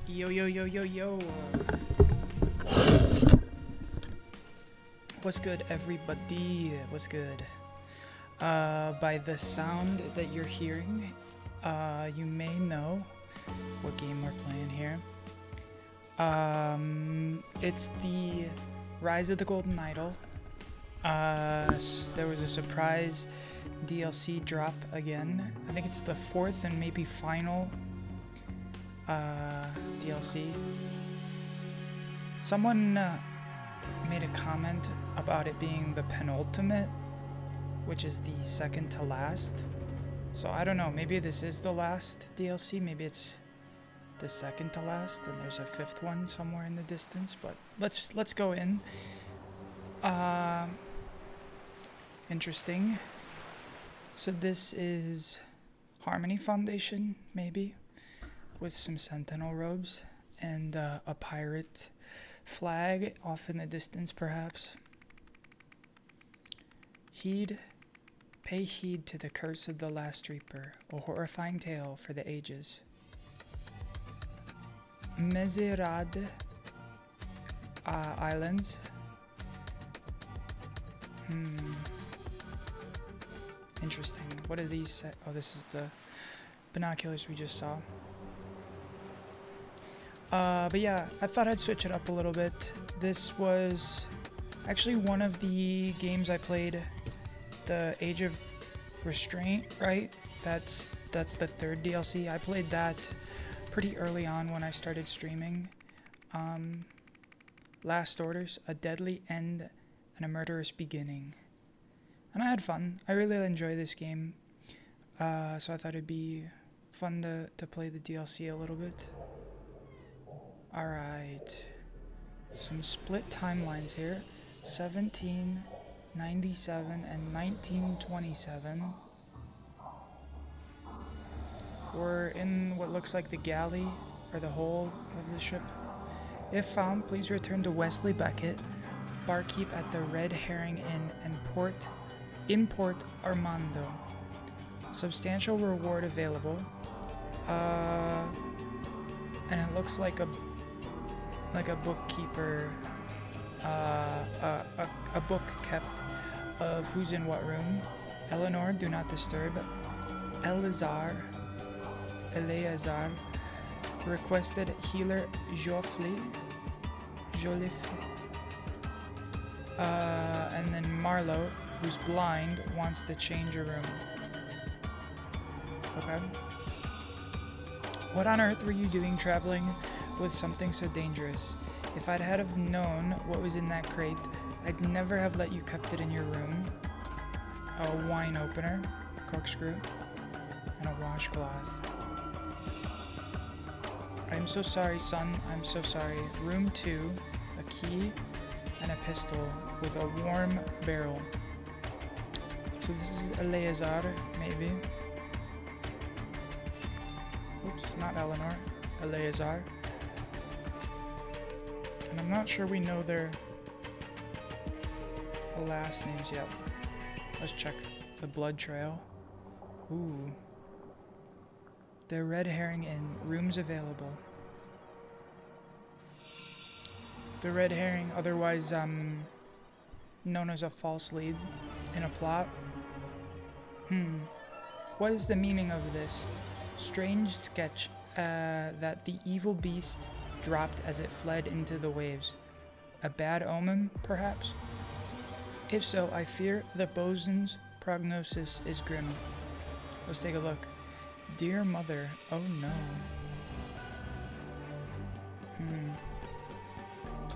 Yo, yo, yo, yo, yo. What's good, everybody? What's good? By the sound that you're hearing, you may know what game we're playing here. It's the Rise of the Golden Idol. There was a surprise DLC drop again. I think it's the fourth and maybe final DLC. Someone made a comment about it being the penultimate, which is the second to last. So I don't know, maybe this is the last DLC, maybe it's the second to last and there's a fifth one somewhere in the distance, but let's go in. Interesting. So this is Harmony Foundation, maybe, with some sentinel robes and a pirate flag off in the distance, perhaps. Pay heed to the curse of the last reaper, a horrifying tale for the ages. Mezirad Islands. Interesting. What are these say? Oh, this is the binoculars we just saw. But yeah, I thought I'd switch it up a little bit. This was actually one of the games I played, the Age of Restraint, right? That's the third DLC. I played that pretty early on when I started streaming. Last Orders, A Deadly End and a Murderous Beginning. And I had fun. I really enjoy this game. So I thought it'd be fun to play the DLC a little bit. Alright. Some split timelines here. 1797 and 1927. We're in what looks like the galley, or the hull of the ship. If found, please return to Wesley Beckett, barkeep at the Red Herring Inn and in Port Armando. Substantial reward available. And it looks like a bookkeeper, a book kept of who's in what room. Eleanor, do not disturb. Eleazar requested healer Joffrey. And then Marlowe, who's blind, wants to change a room. Okay. What on earth were you doing traveling with something so dangerous? If I'd have known what was in that crate, I'd never have let you kept it in your room. A wine opener, a corkscrew, and a washcloth. I'm so sorry, son. I'm so sorry. Room 2, a key, and a pistol with a warm barrel. So this is Eleazar, maybe. Oops, not Eleanor. Eleazar. And I'm not sure we know their last names yet. Let's check the blood trail. Ooh. The Red Herring Inn. Rooms available. The Red Herring, otherwise known as a false lead in a plot. What is the meaning of this? Strange sketch that the evil beast dropped as it fled into the waves. A bad omen, perhaps? If so, I fear the bosun's prognosis is grim. Let's take a look. Dear mother, oh no.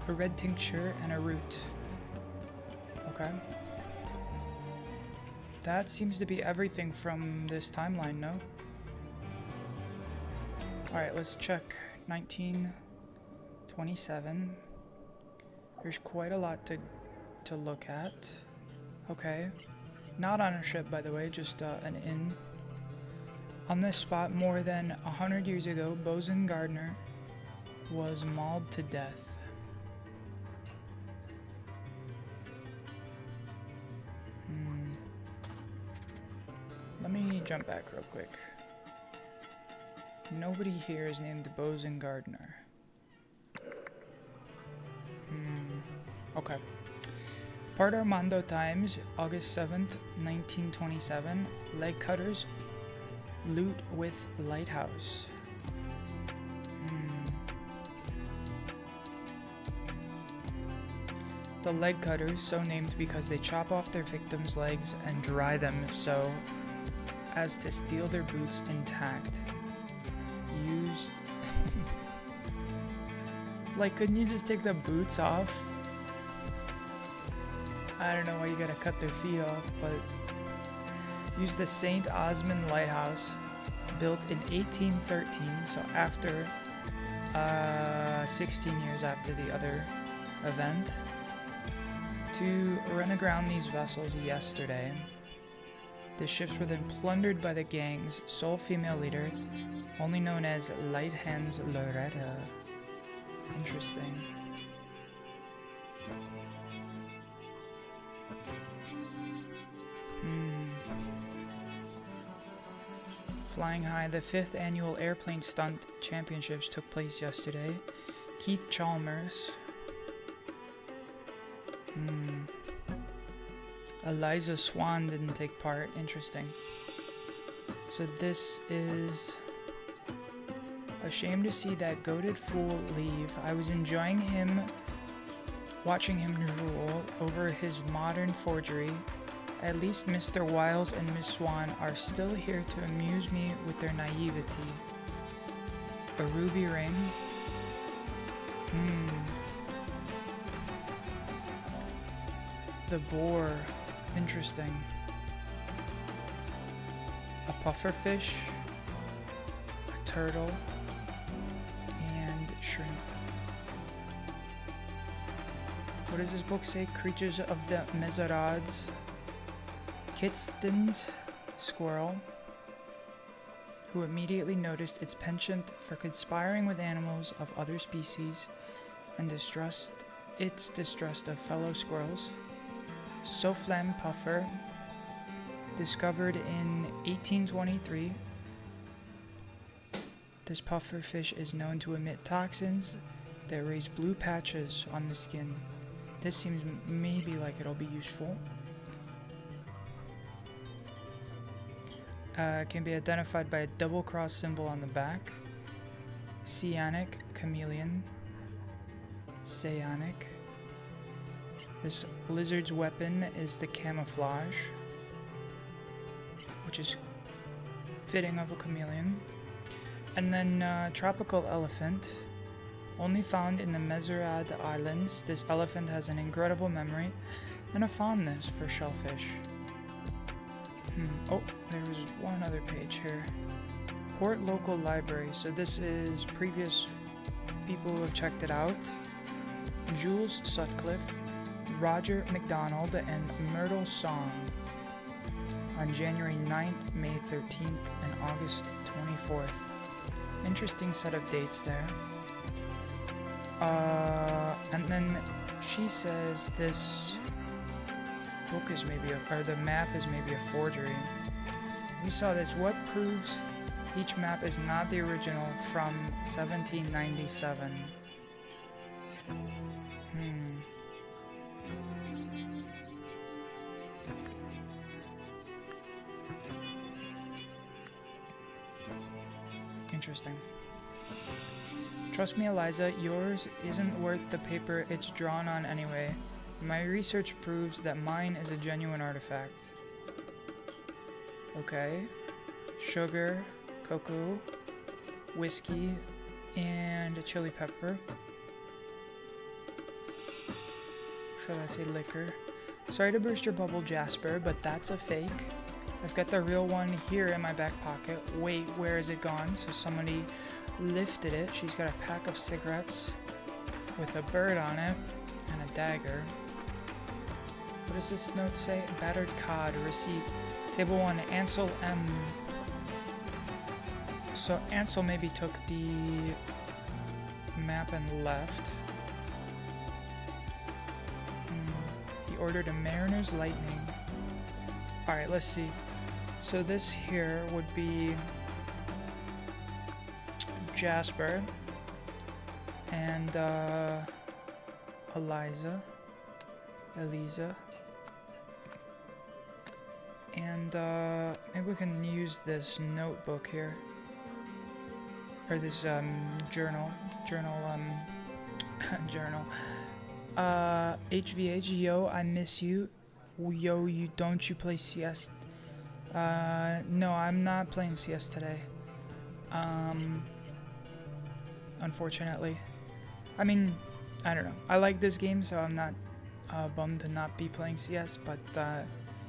A red tincture and a root. Okay. That seems to be everything from this timeline, no? Alright, let's check 1927. There's quite a lot to look at. Okay. Not on a ship, by the way, just an inn. On this spot, more than 100 years ago, Bosun Gardner was mauled to death. Let me jump back real quick. Nobody here is named the Bosun Gardener. Okay. Port Armando Times, August 7th, 1927. Leg cutters loot with lighthouse. The leg cutters, so named because they chop off their victims' legs and dry them so as to steal their boots intact. Used... Like, couldn't you just take the boots off? I don't know why you gotta cut their feet off, but... Used the St. Osmond Lighthouse, built in 1813, so after... 16 years after the other event, to run aground these vessels yesterday. The ships were then plundered by the gang's sole female leader, only known as Light Hands Loretta. Interesting. Flying high, the 5th annual airplane stunt championships took place yesterday. Keith Chalmers. Eliza Swan didn't take part. Interesting. So this is... A shame to see that goated fool leave. I was enjoying him, watching him drool over his modern forgery. At least Mr. Wiles and Miss Swan are still here to amuse me with their naivety. A ruby ring. The boar. Interesting. A pufferfish. A turtle. And shrimp. What does this book say? Creatures of the Mesorides. Kitsten's squirrel, who immediately noticed its penchant for conspiring with animals of other species and its distrust of fellow squirrels. Soflem puffer, discovered in 1823. This puffer fish is known to emit toxins that raise blue patches on the skin. This seems maybe like it'll be useful. Can be identified by a double cross symbol on the back. Cyanic chameleon. Cyanic. This lizard's weapon is the camouflage, which is fitting of a chameleon. And then tropical elephant, only found in the Mesorad Islands. This elephant has an incredible memory and a fondness for shellfish. Oh, there was one other page here. Port Local Library. So this is previous people who have checked it out. Jules Sutcliffe, Roger McDonald, and Myrtle Song. On January 9th, May 13th, and August 24th. Interesting set of dates there. And then she says this book is maybe or the map is maybe a forgery. We saw this. What proves each map is not the original from 1797? Interesting. Trust me, Eliza, yours isn't worth the paper it's drawn on anyway. My research proves that mine is a genuine artifact. Okay. Sugar, cocoa, whiskey, and a chili pepper. Should I say liquor? Sorry to burst your bubble, Jasper, but that's a fake. I've got the real one here in my back pocket. Wait, where is it gone? So somebody lifted it. She's got a pack of cigarettes with a bird on it and a dagger. What does this note say? Battered cod, receipt. Table 1, Ansel M. So Ansel maybe took the map and left. He ordered a Mariner's Lightning. Alright, let's see. So this here would be Jasper and Eliza, and maybe we can use this notebook here, or this journal. HVH, yo, I miss you. Yo, don't you play CS? No, I'm not playing CS today. Unfortunately. I mean, I don't know. I like this game, so I'm not bummed to not be playing CS, but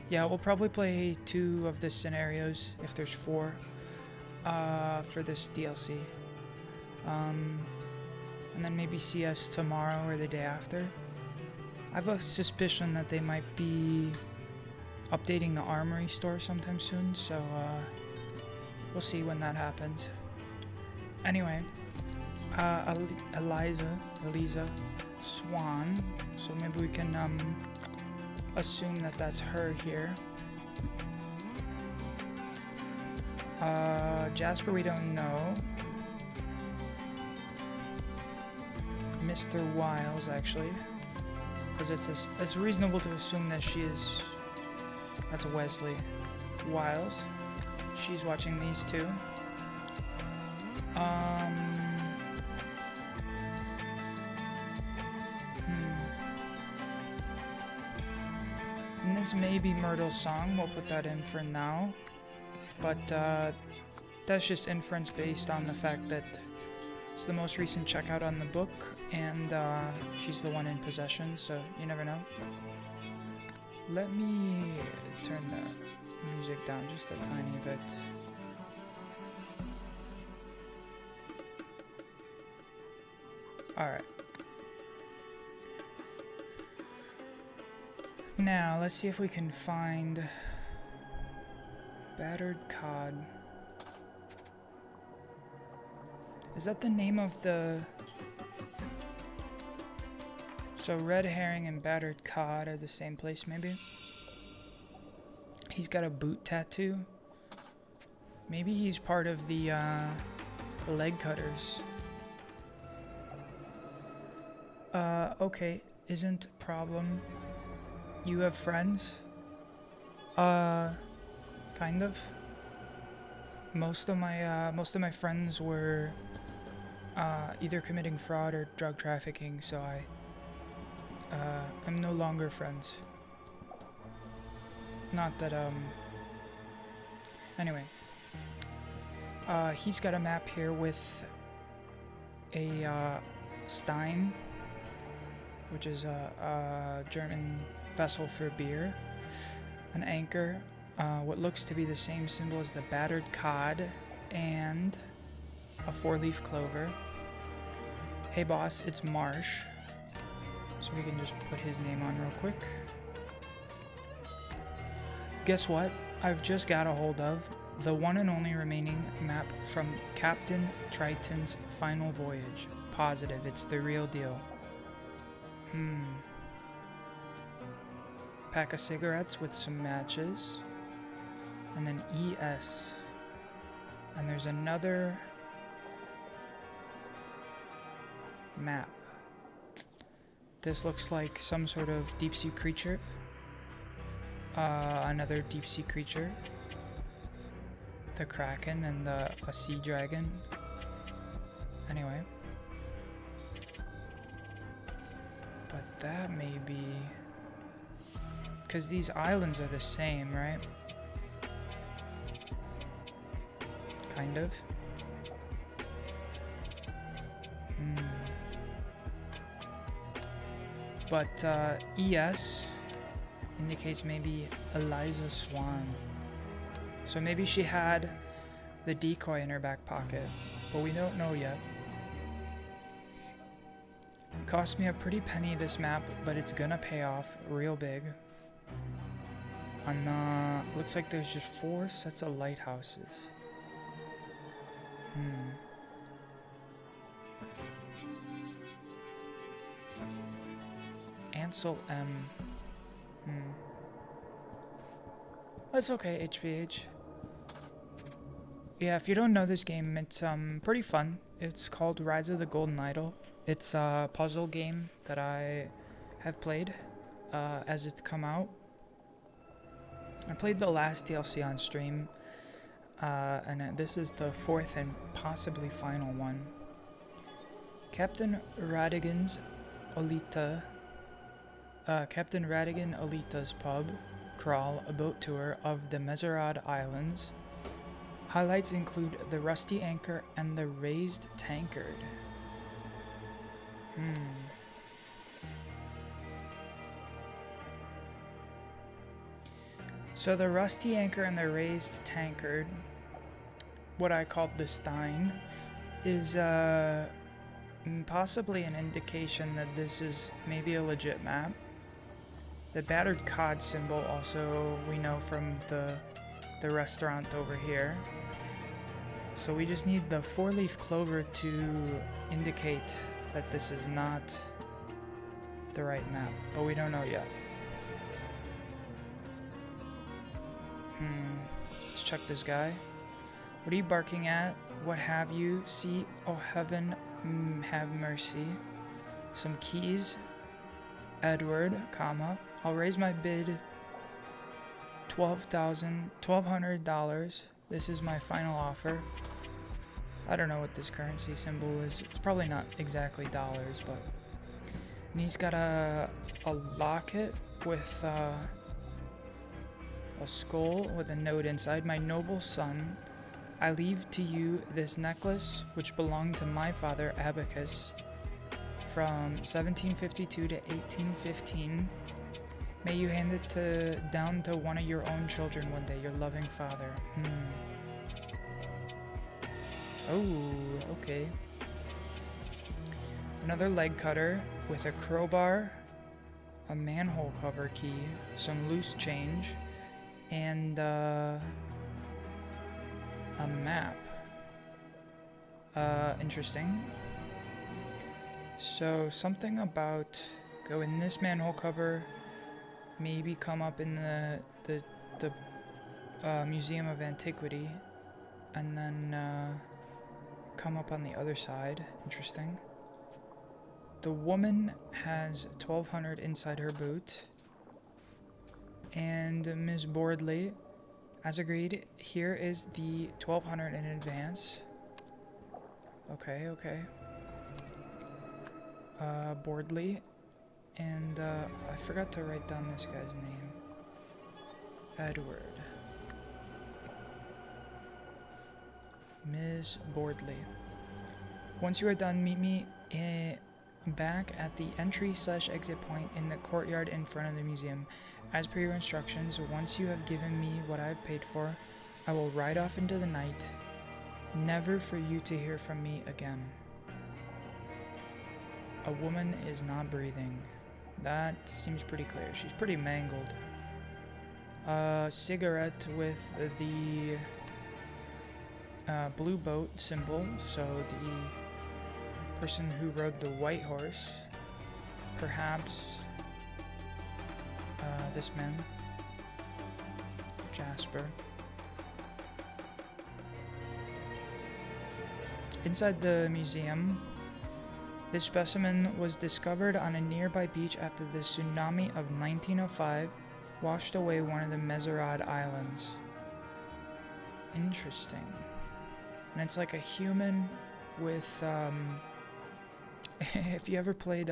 yeah, we'll probably play 2 of the scenarios, if there's 4, for this DLC. And then maybe CS tomorrow or the day after. I have a suspicion that they might be updating the Armory store sometime soon, so we'll see when that happens. Anyway, Eliza Swan, so maybe we can assume that that's her here. Jasper, we don't know. Mr. Wiles, actually, because it's reasonable to assume that she is. That's Wesley Wiles. She's watching these 2. And this may be Myrtle's song. We'll put that in for now, but that's just inference based on the fact that it's the most recent checkout on the book, and she's the one in possession, so you never know. Let me turn the music down just a tiny bit. Alright. Now, let's see if we can find Battered Cod. Is that the name of the... So Red Herring and Battered Cod are the same place, maybe? He's got a boot tattoo. Maybe he's part of the leg cutters. Okay, isn't a problem. You have friends? Kind of. Most of my friends were either committing fraud or drug trafficking, so I'm no longer friends. Not that, anyway. He's got a map here with a, Stein, which is a German vessel for beer, an anchor, what looks to be the same symbol as the Battered Cod, and a 4-leaf clover. Hey boss, it's Marsh. So we can just put his name on real quick. Guess what? I've just got a hold of the one and only remaining map from Captain Triton's final voyage. Positive, it's the real deal. Pack of cigarettes with some matches. And then ES. And there's another map. This looks like some sort of deep sea creature. Another deep sea creature. The Kraken and a sea dragon. Anyway. But that may be... because these islands are the same, right? Kind of. But ES indicates maybe Eliza Swan. So maybe she had the decoy in her back pocket, but we don't know yet. Cost me a pretty penny, this map, but it's gonna pay off real big. And looks like there's just 4 sets of lighthouses. Ansel M. That's okay, HVH. yeah, if you don't know this game, it's pretty fun. It's called Rise of the Golden Idol. It's a puzzle game that I have played as it's come out. I played the last DLC on stream, and this is the fourth and possibly final one. Captain Radigan's Olita. Captain Radigan Olita's pub crawl, a boat tour of the Mezerad Islands. Highlights include the rusty anchor and the raised tankard. So the rusty anchor and the raised tankard, what I called the Stein, is possibly an indication that this is maybe a legit map. The battered cod symbol also we know from the restaurant over here. So we just need the four-leaf clover to indicate that this is not the right map, but we don't know yet. Let's check this guy. What are you barking at? What have you? See, oh heaven, have mercy. Some keys. Edward, comma. I'll raise my bid $1,200. This is my final offer. I don't know what this currency symbol is. It's probably not exactly dollars, but... And he's got a locket with a skull with a note inside. My noble son, I leave to you this necklace which belonged to my father Abacus from 1752 to 1815. May you hand it down to one of your own children one day, your loving father. Oh, okay. Another leg cutter with a crowbar, a manhole cover key, some loose change, and a map. Interesting. So something about go in this manhole cover, maybe come up in the Museum of Antiquity, and then come up on the other side. Interesting. The woman has 1,200 inside her boot. And Ms. Boardley, as agreed, here is the 1,200 in advance. Okay. Boardley. And I forgot to write down this guy's name. Edward. Ms. Boardley. Once you are done, meet me back at the entry/exit point in the courtyard in front of the museum. As per your instructions, once you have given me what I have paid for, I will ride off into the night, never for you to hear from me again. A woman is not breathing. That seems pretty clear. She's pretty mangled. Cigarette with the blue boat symbol, so the person who rode the white horse, perhaps this man, Jasper. Inside the museum, this specimen was discovered on a nearby beach after the tsunami of 1905 washed away one of the Mezerad Islands. Interesting. And it's like a human with, if you ever played,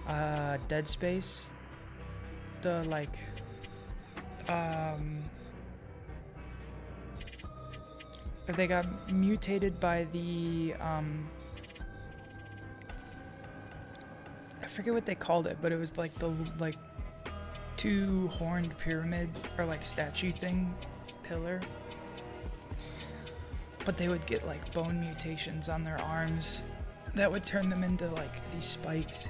Dead Space, the, like, they got mutated by the, I forget what they called it, but it was like the, like, two-horned pyramid, or like statue thing, pillar. But they would get like bone mutations on their arms that would turn them into like these spikes.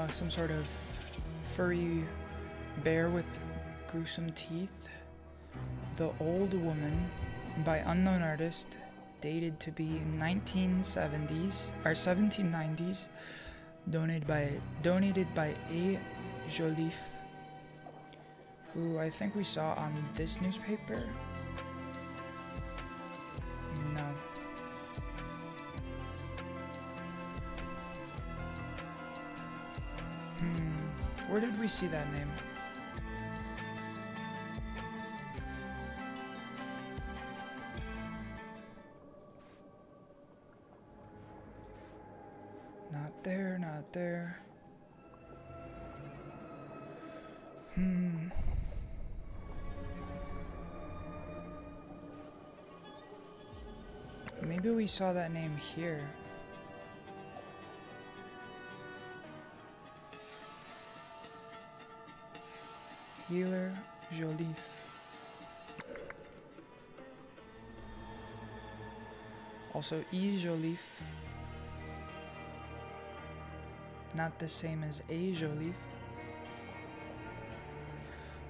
Some sort of furry bear with gruesome teeth. The Old Woman by unknown artist, dated to be 1970s or 1790s, donated by A. Joliffe. who I think we saw on this newspaper. No. Where did we see that name? Not there, not there. Maybe we saw that name here. Healer Joliffe. Also, E. Joliffe. Not the same as A. Joliffe.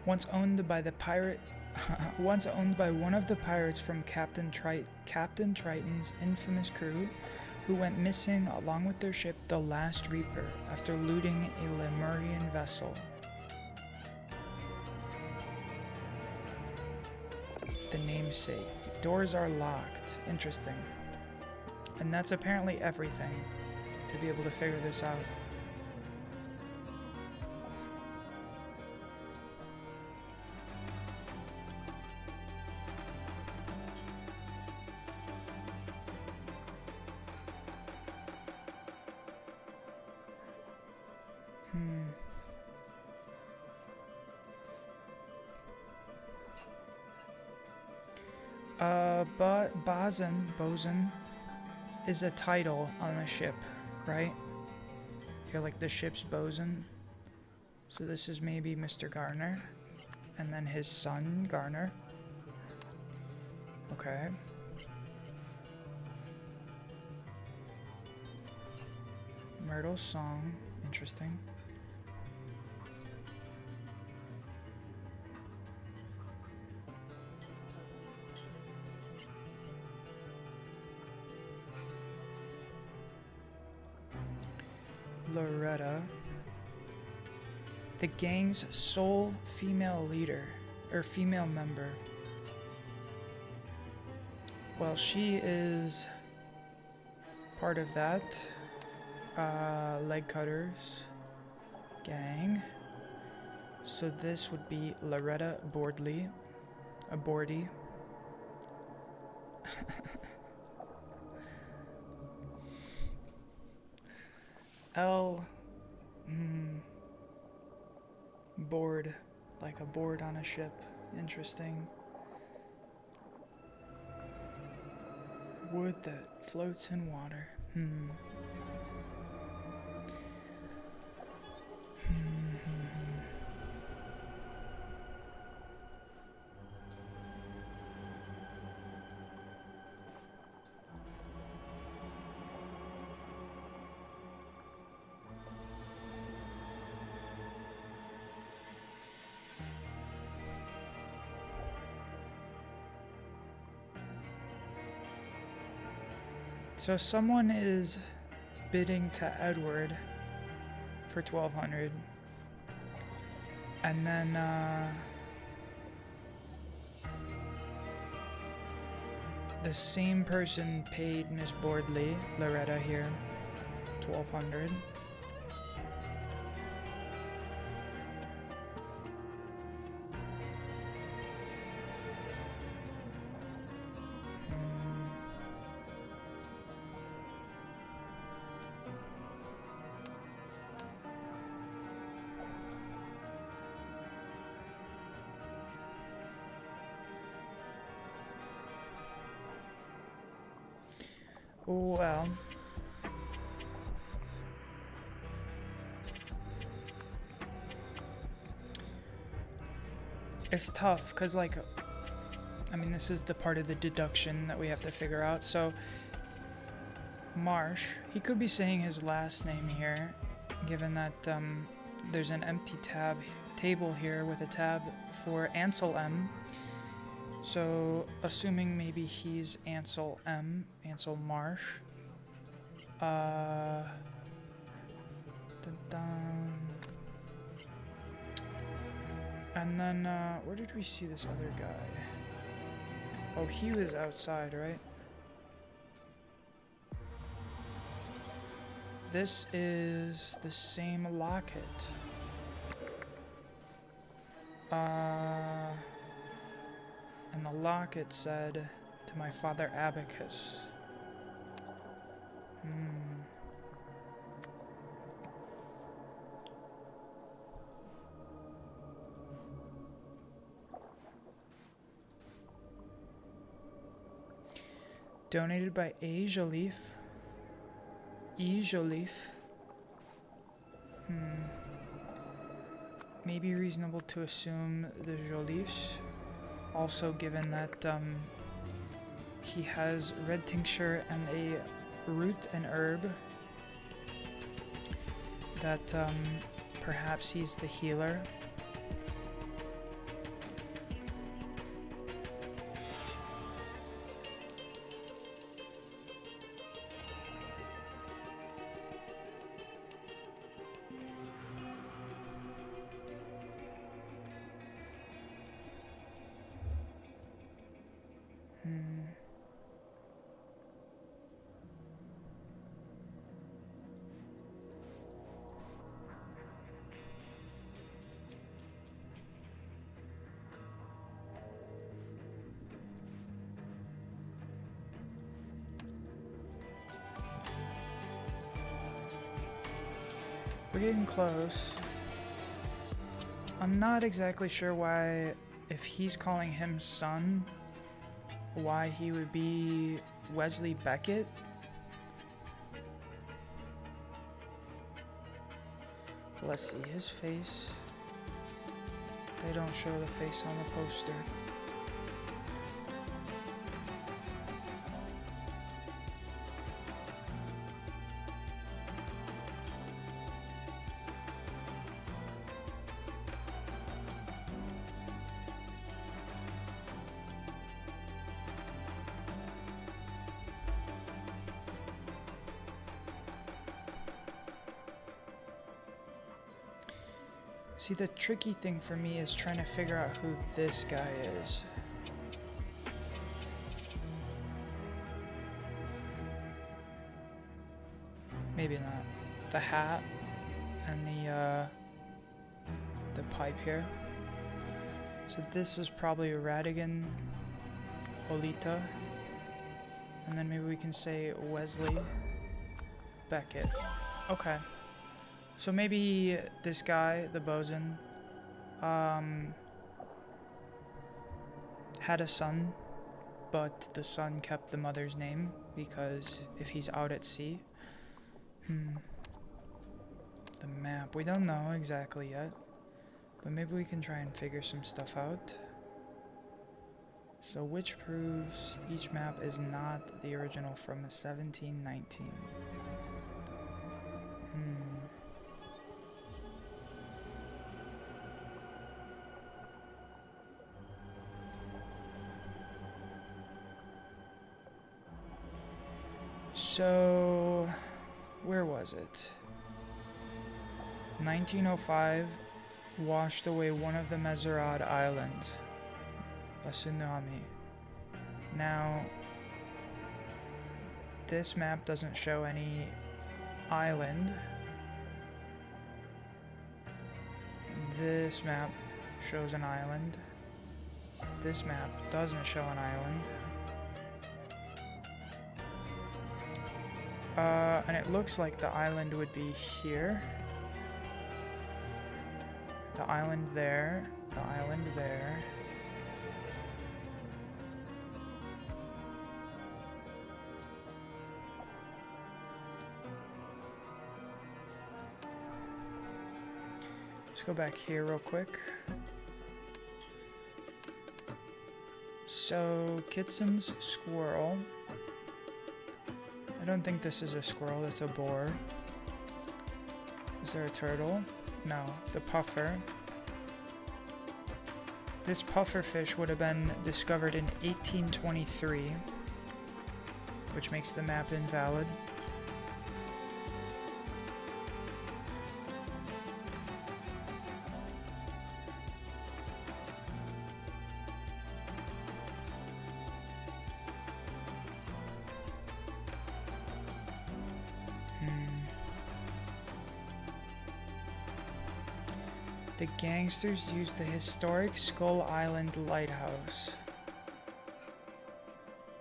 Once owned by the pirate, once owned by one of the pirates from Captain Triton's infamous crew, who went missing along with their ship, the Last Reaper, after looting a Lemurian vessel. The namesake. Doors are locked. Interesting. And that's apparently everything to be able to figure this out. But bosun is a title on a ship, right? You're like the ship's bosun. So this is maybe Mr. Garner, and then his son, Garner. Okay. Myrtle's song, interesting. Loretta, the gang's sole female leader, or female member. Well, she is part of that leg cutters gang. So this would be Loretta Boardley, a boardie. Board, like a board on a ship. Interesting. Wood that floats in water. So someone is bidding to Edward for 1,200, and then the same person paid Miss Boardley, Loretta here, 1,200. Well, it's tough because, like, I mean, this is the part of the deduction that we have to figure out. So, Marsh, he could be saying his last name here, given that there's an empty table here with a tab for Ansel M. So, assuming maybe he's Ansel M, Ansel Marsh. And then, where did we see this other guy? Oh, he was outside, right? This is the same locket. And the locket said, to my father Abacus. Donated by A. Joliffe. E. Joliffe. Maybe reasonable to assume the Joliffes. Also, given that he has red tincture and a root and herb, that perhaps he's the healer. We're getting close. I'm not exactly sure why, if he's calling him son, why he would be Wesley Beckett. Let's see his face. They don't show the face on the poster. See, the tricky thing for me is trying to figure out who this guy is. Maybe not. The hat and the pipe here. So this is probably Radigan Olita. And then maybe we can say Wesley Beckett. Okay. So maybe this guy, the bosun, had a son, but the son kept the mother's name because if he's out at sea. The map, we don't know exactly yet, but maybe we can try and figure some stuff out. So which proves each map is not the original from 1719. So, where was it? 1905 washed away one of the Mezerad Islands, a tsunami. Now, this map doesn't show any island. This map shows an island. This map doesn't show an island. And it looks like the island would be here. The island there. The island there. Let's go back here real quick. So, Kitson's squirrel. I don't think this is a squirrel, it's a boar. Is there a turtle? No, the puffer. This puffer fish would have been discovered in 1823, which makes the map invalid. The gangsters used the historic Skull Island Lighthouse.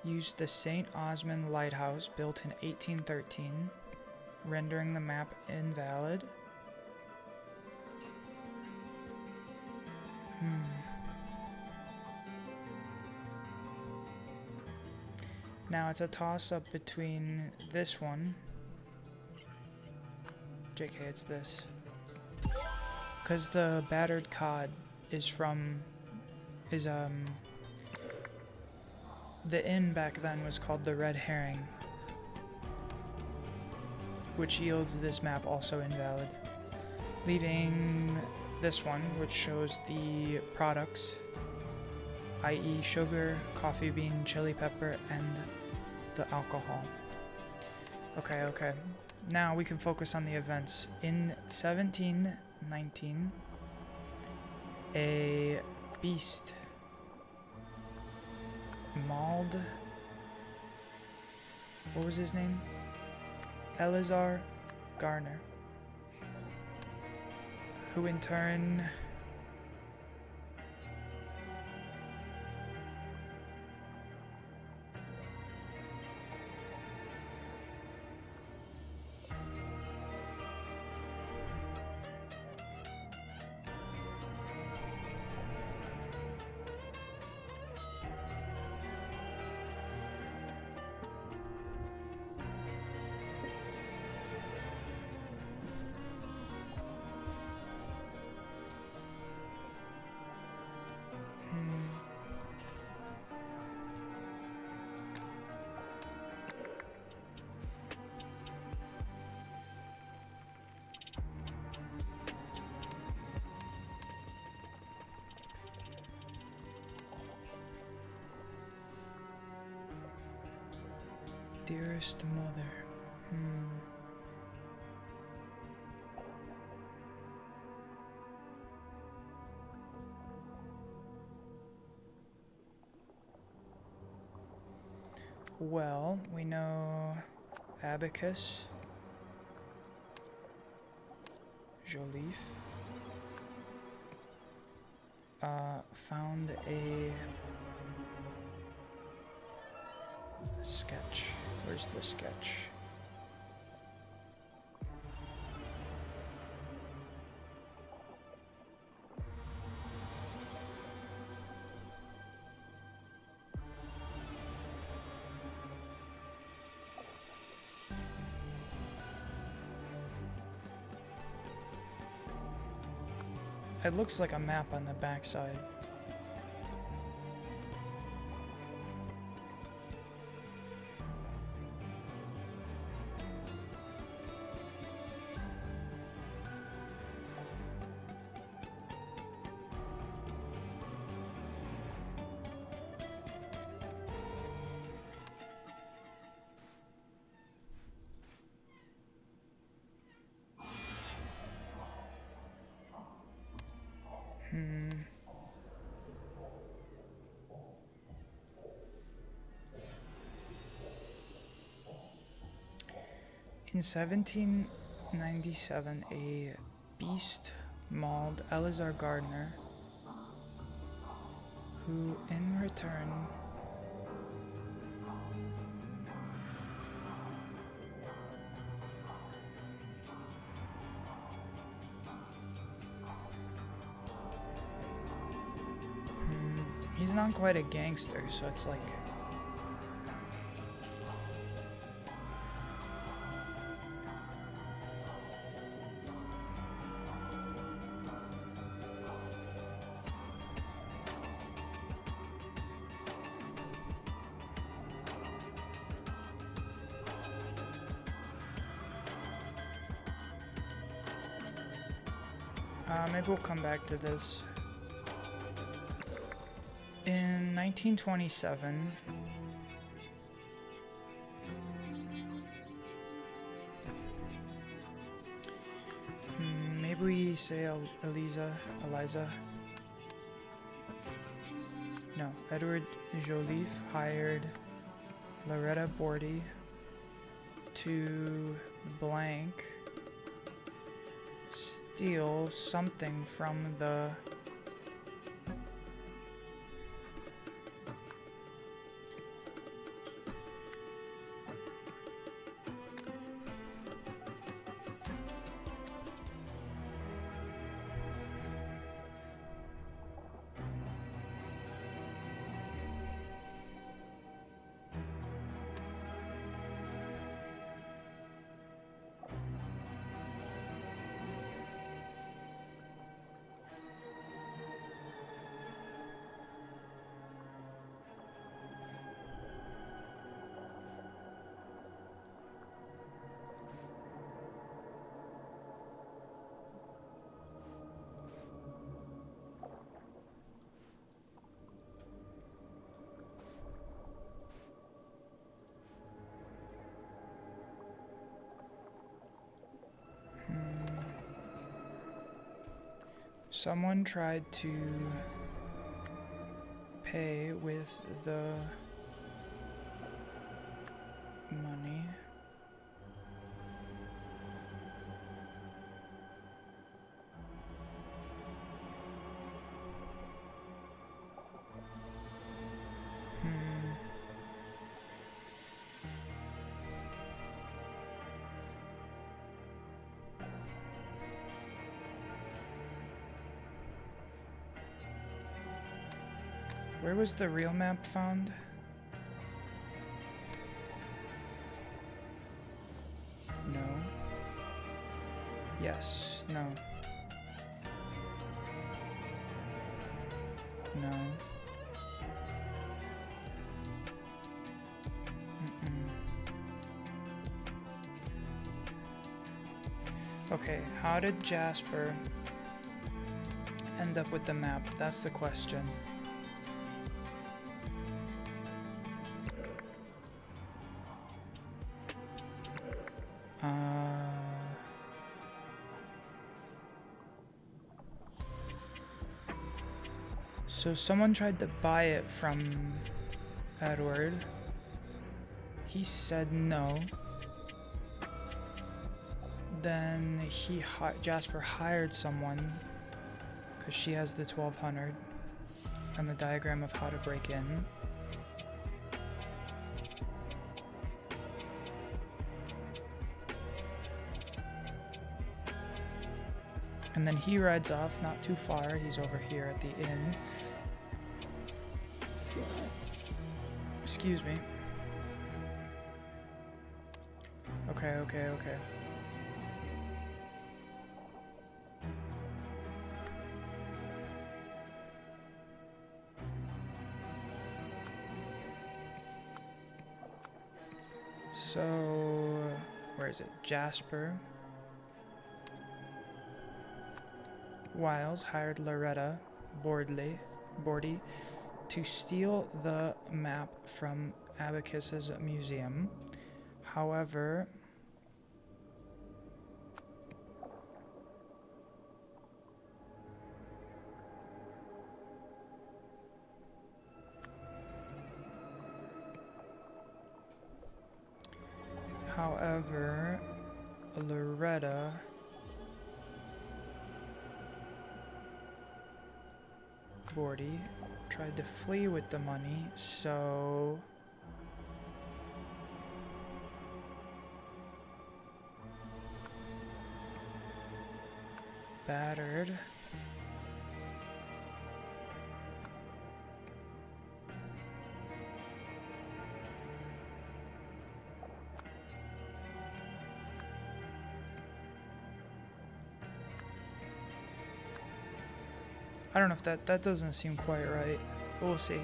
Used the St. Osmond Lighthouse, built in 1813, rendering the map invalid. Now it's a toss-up between this one. JK, it's this. Because the battered cod is from... The inn back then was called the Red Herring, which yields this map also invalid. Leaving this one, which shows the products, i.e. sugar, coffee bean, chili pepper, and the alcohol. Okay. Now we can focus on the events. In 1719, a beast mauled... What was his name? Eleazar Garner, who in turn dearest mother. Well, we know Abacus, Joliffe, found a sketch. Where's the sketch? It looks like a map on the backside. In 1797, a beast mauled Eleazar Garner, who in return he's not quite a gangster, so it's like maybe we'll come back to this. In 1927, maybe we say Eliza. No, Edward Joliffe hired Loretta Bordy to blank steal something from the... Someone tried to pay with the money. Where was the real map found? No. Yes. No. No. Okay, how did Jasper end up with the map? That's the question. So someone tried to buy it from Edward. He said no. Then Jasper hired someone because she has the 1200 and the diagram of how to break in. And then he rides off not too far. He's over here at the inn. Excuse me. Okay. So, where is it? Jasper Wiles hired Loretta Bordy to steal the map from Abacus's museum. However, Loretta Bordy tried to flee with the money, so battered. I don't know if that doesn't seem quite right. We'll see.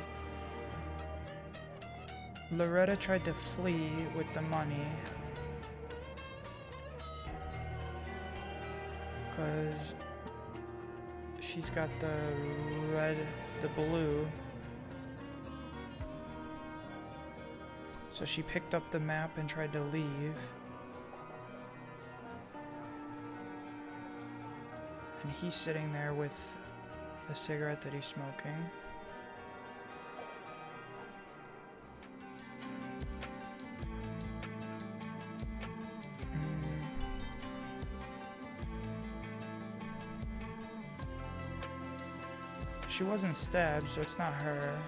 Loretta tried to flee with the money because she's got the blue. So she picked up the map and tried to leave. And he's sitting there with the cigarette that he's smoking. She wasn't stabbed, so it's not her.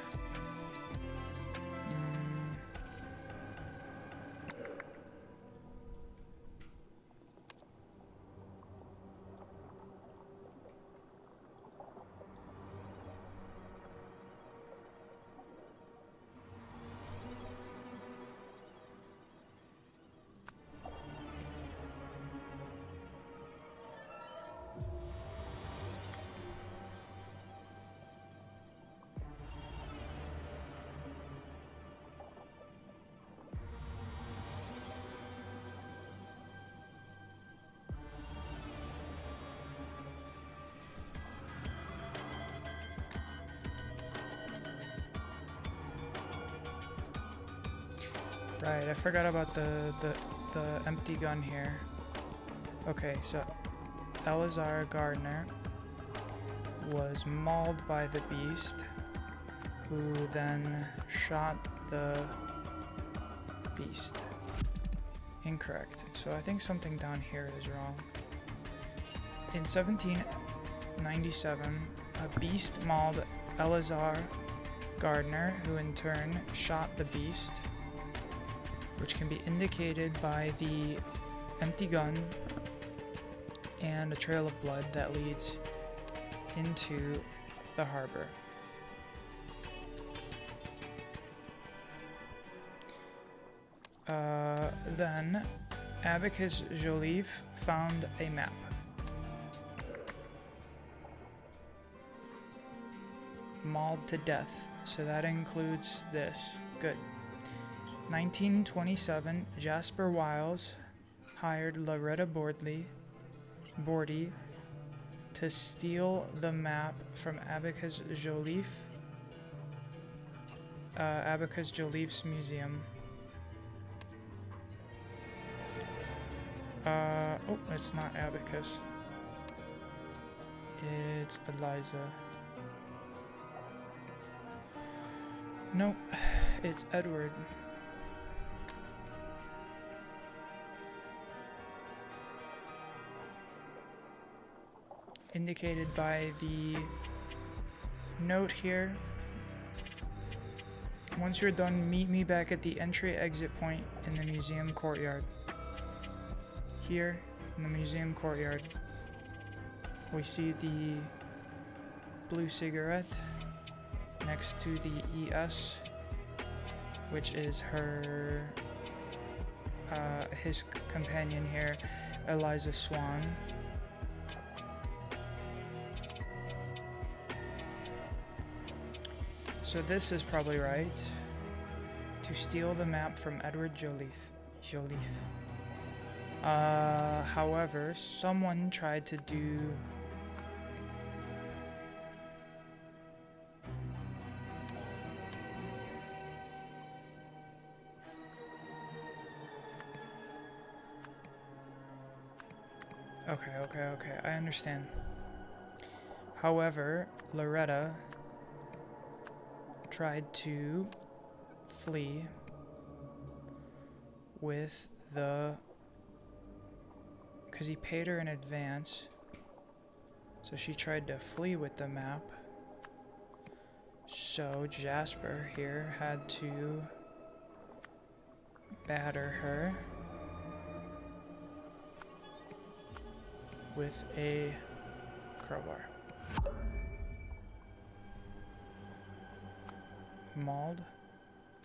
Right, I forgot about the empty gun here. Okay, so Eleazar Gardner was mauled by the beast, who then shot the beast. Incorrect. So I think something down here is wrong. In 1797, a beast mauled Eleazar Gardner, who in turn shot the beast, which can be indicated by the empty gun and a trail of blood that leads into the harbor. Then Abacus Joliffe found a map. Mauled to death, so that includes this. Good. 1927, Jasper Wiles hired Loretta Bordy to steal the map from Abacus Joliffe's museum. Oh, it's not Abacus. It's Eliza. No, it's Edward. Indicated by the note here. Once you're done, meet me back at the entry-exit point in the museum courtyard. Here, in the museum courtyard, we see the blue cigarette next to the ES, which is her, his companion here, Eliza Swan. So this is probably right. To steal the map from Edward Joliffe. However, someone tried to do... Okay, I understand. However, Loretta tried to flee with the... because he paid her in advance, so she tried to flee with the map. So Jasper here had to batter her with a crowbar. Mauled?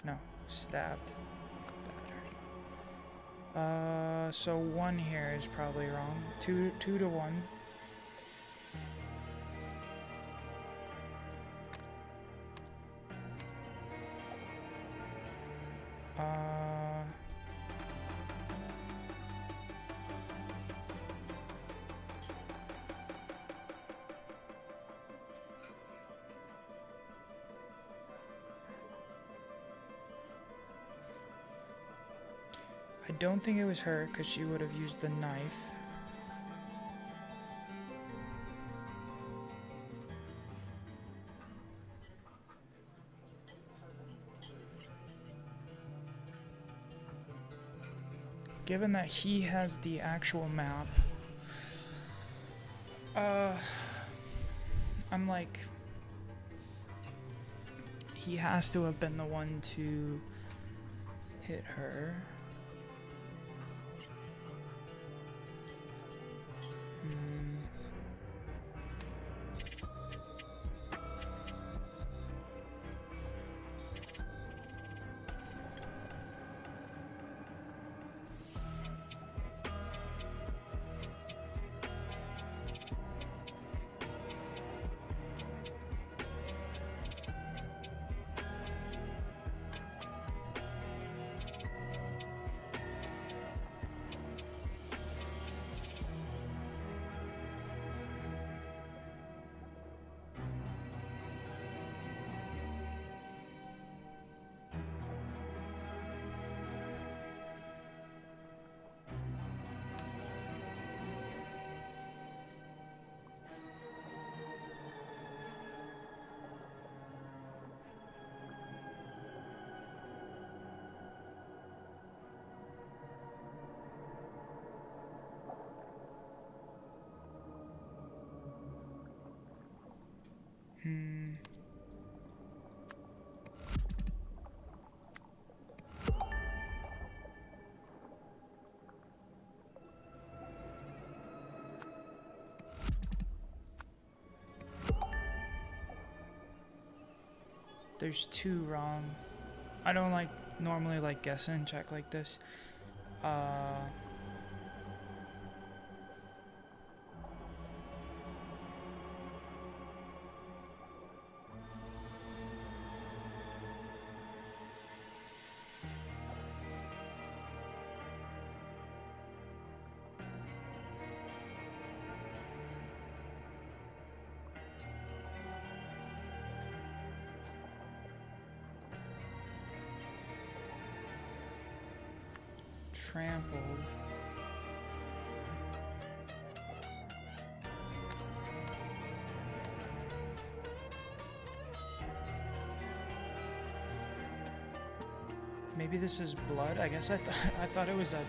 No, stabbed. Battered. So 1 here is probably wrong. 2 to 1. I don't think it was her, because she would have used the knife. Given that he has the actual map, I'm like he has to have been the one to hit her. There's 2 wrong. I don't normally like guess and check like this. Trampled. Maybe this is blood. I guess I thought it was a.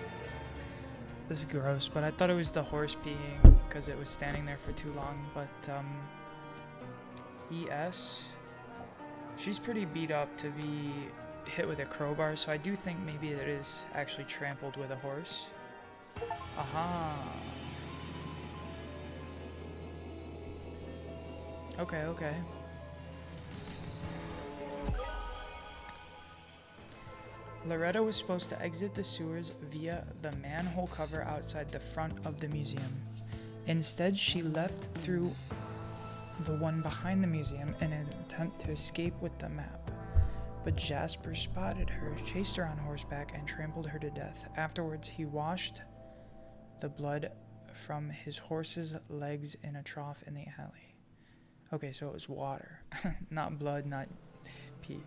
This is gross, but I thought it was the horse peeing because it was standing there for too long. But ES, she's pretty beat up to be hit with a crowbar, so I do think maybe it is actually trampled with a horse. Aha. Okay. Loretta was supposed to exit the sewers via the manhole cover outside the front of the museum. Instead, she left through the one behind the museum in an attempt to escape with the map. But Jasper spotted her, chased her on horseback, and trampled her to death. Afterwards, he washed the blood from his horse's legs in a trough in the alley. Okay, so it was water. Not blood, not pee.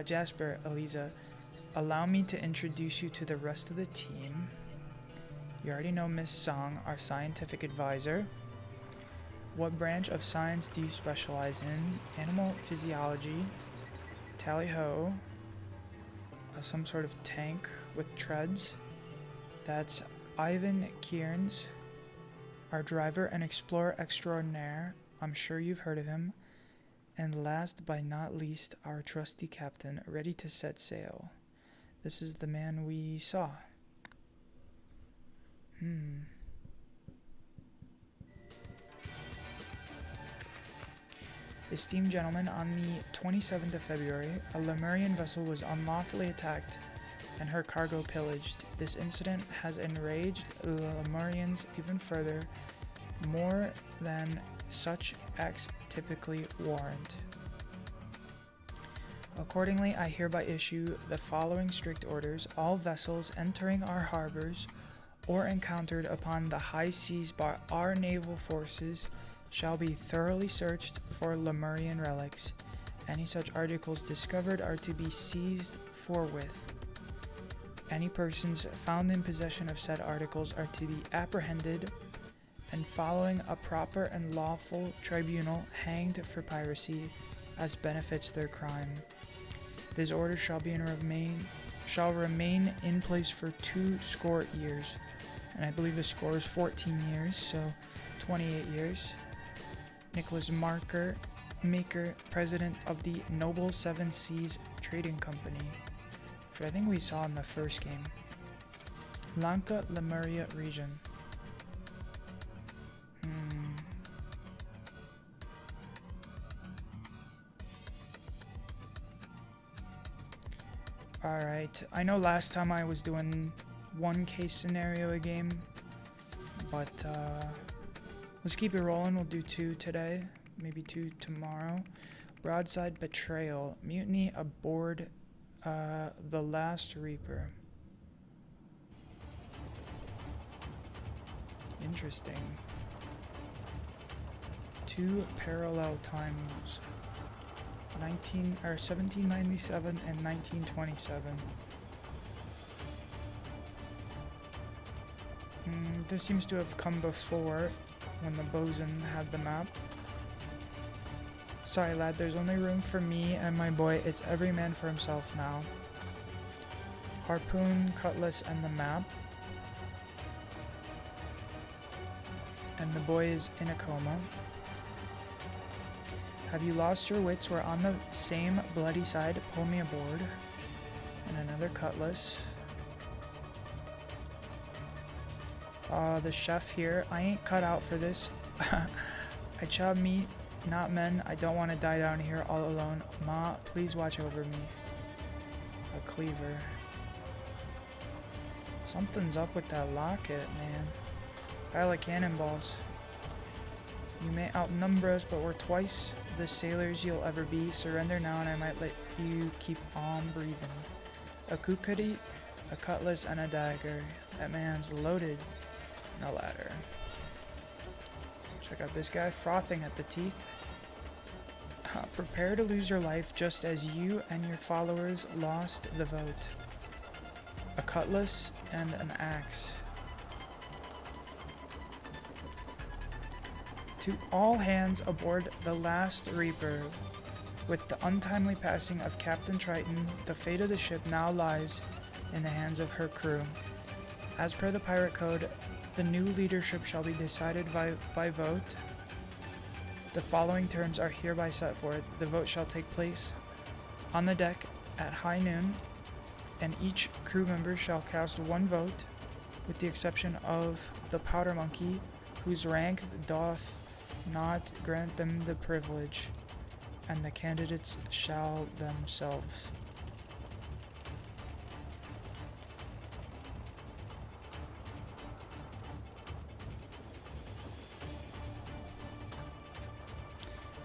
Jasper, Eliza, allow me to introduce you to the rest of the team. You already know Miss Song, our scientific advisor. What branch of science do you specialize in? Animal physiology. Tally-ho, some sort of tank with treads. That's Ivan Kearns, our driver and explorer extraordinaire. I'm sure you've heard of him. And last but not least, our trusty captain, ready to set sail. This is the man we saw. Esteemed gentlemen, on the 27th of February, a Lemurian vessel was unlawfully attacked and her cargo pillaged. This incident has enraged the Lemurians even further, more than such acts typically warrant. Accordingly, I hereby issue the following strict orders. All vessels entering our harbors or encountered upon the high seas by our naval forces shall be thoroughly searched for Lemurian relics. Any such articles discovered are to be seized forthwith. Any persons found in possession of said articles are to be apprehended and, following a proper and lawful tribunal, hanged for piracy as benefits their crime. This order shall remain in place for 20 years, and I believe the score is 14 years, so 28 years. Nicholas Marker, Maker, president of the Noble Seven Seas Trading Company, which I think we saw in the first game. Lanka Lemuria region. Alright, I know last time I was doing one case scenario a game, but let's keep it rolling. We'll do 2 today, maybe 2 tomorrow. Broadside Betrayal. Mutiny aboard the Last Reaper. Interesting. 2 parallel times. 1797 and 1927. This seems to have come before, when the bosun had the map. Sorry lad, there's only room for me and my boy. It's every man for himself now. Harpoon, cutlass, and the map. And the boy is in a coma. Have you lost your wits? We're on the same bloody side. Pull me aboard. And another cutlass. The chef here. I ain't cut out for this. I chop meat, not men. I don't want to die down here all alone. Ma, please watch over me. A cleaver. Something's up with that locket, man. Pile of cannonballs. You may outnumber us, but we're twice the sailors you'll ever be. Surrender now and I might let you keep on breathing. A kukri, a cutlass, and a dagger. That man's loaded. And a ladder. Check out this guy, frothing at the teeth. Prepare to lose your life just as you and your followers lost the vote. A cutlass and an axe. To all hands aboard the Last Reaper. With the untimely passing of Captain Triton, the fate of the ship now lies in the hands of her crew. As per the pirate code, the new leadership shall be decided by vote. The following terms are hereby set forth. The vote shall take place on the deck at high noon, and each crew member shall cast 1 vote, with the exception of the powder monkey, whose rank doth not grant them the privilege, and the candidates shall themselves.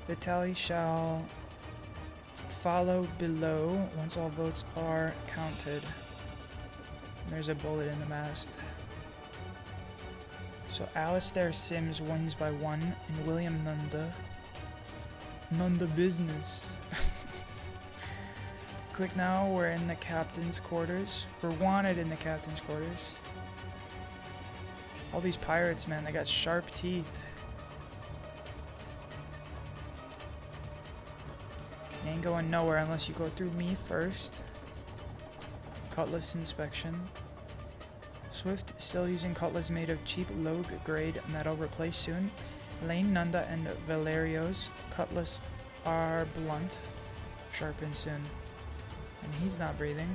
The tally shall follow below once all votes are counted. There's a bullet in the mast. So Alistair Sims wins by 1, and William Nunda business. Quick now, we're in the captain's quarters. We're wanted in the captain's quarters. All these pirates, man, they got sharp teeth. You ain't going nowhere unless you go through me first. Cutlass inspection. Swift still using cutlass made of cheap low-grade metal, replaced soon. Lane, Nunda, and Valerio's cutlass are blunt, sharpened soon. And he's not breathing.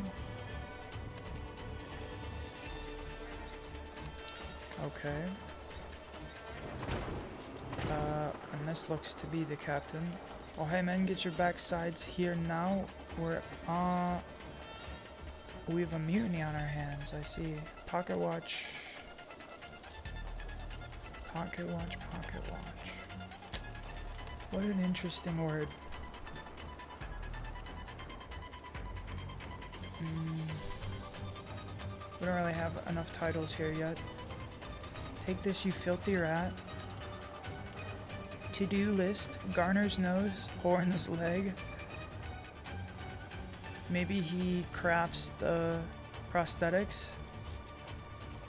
Okay. And this looks to be the captain. Oh hey men, get your backsides here now. We have a mutiny on our hands, I see. Pocket watch. Pocket watch, pocket watch. What an interesting word. We don't really have enough titles here yet. Take this, you filthy rat. To-do list. Garner's nose, Horn's leg. Maybe he crafts the prosthetics.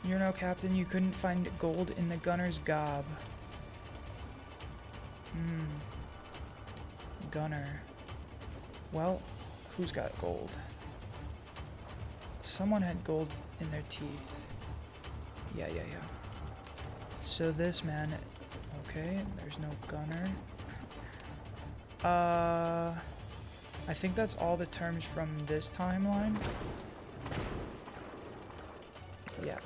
You know, Captain, you couldn't find gold in the gunner's gob. Gunner. Well, who's got gold? Someone had gold in their teeth. Yeah. So this man... Okay, there's no gunner. I think that's all the terms from this timeline. Yeah.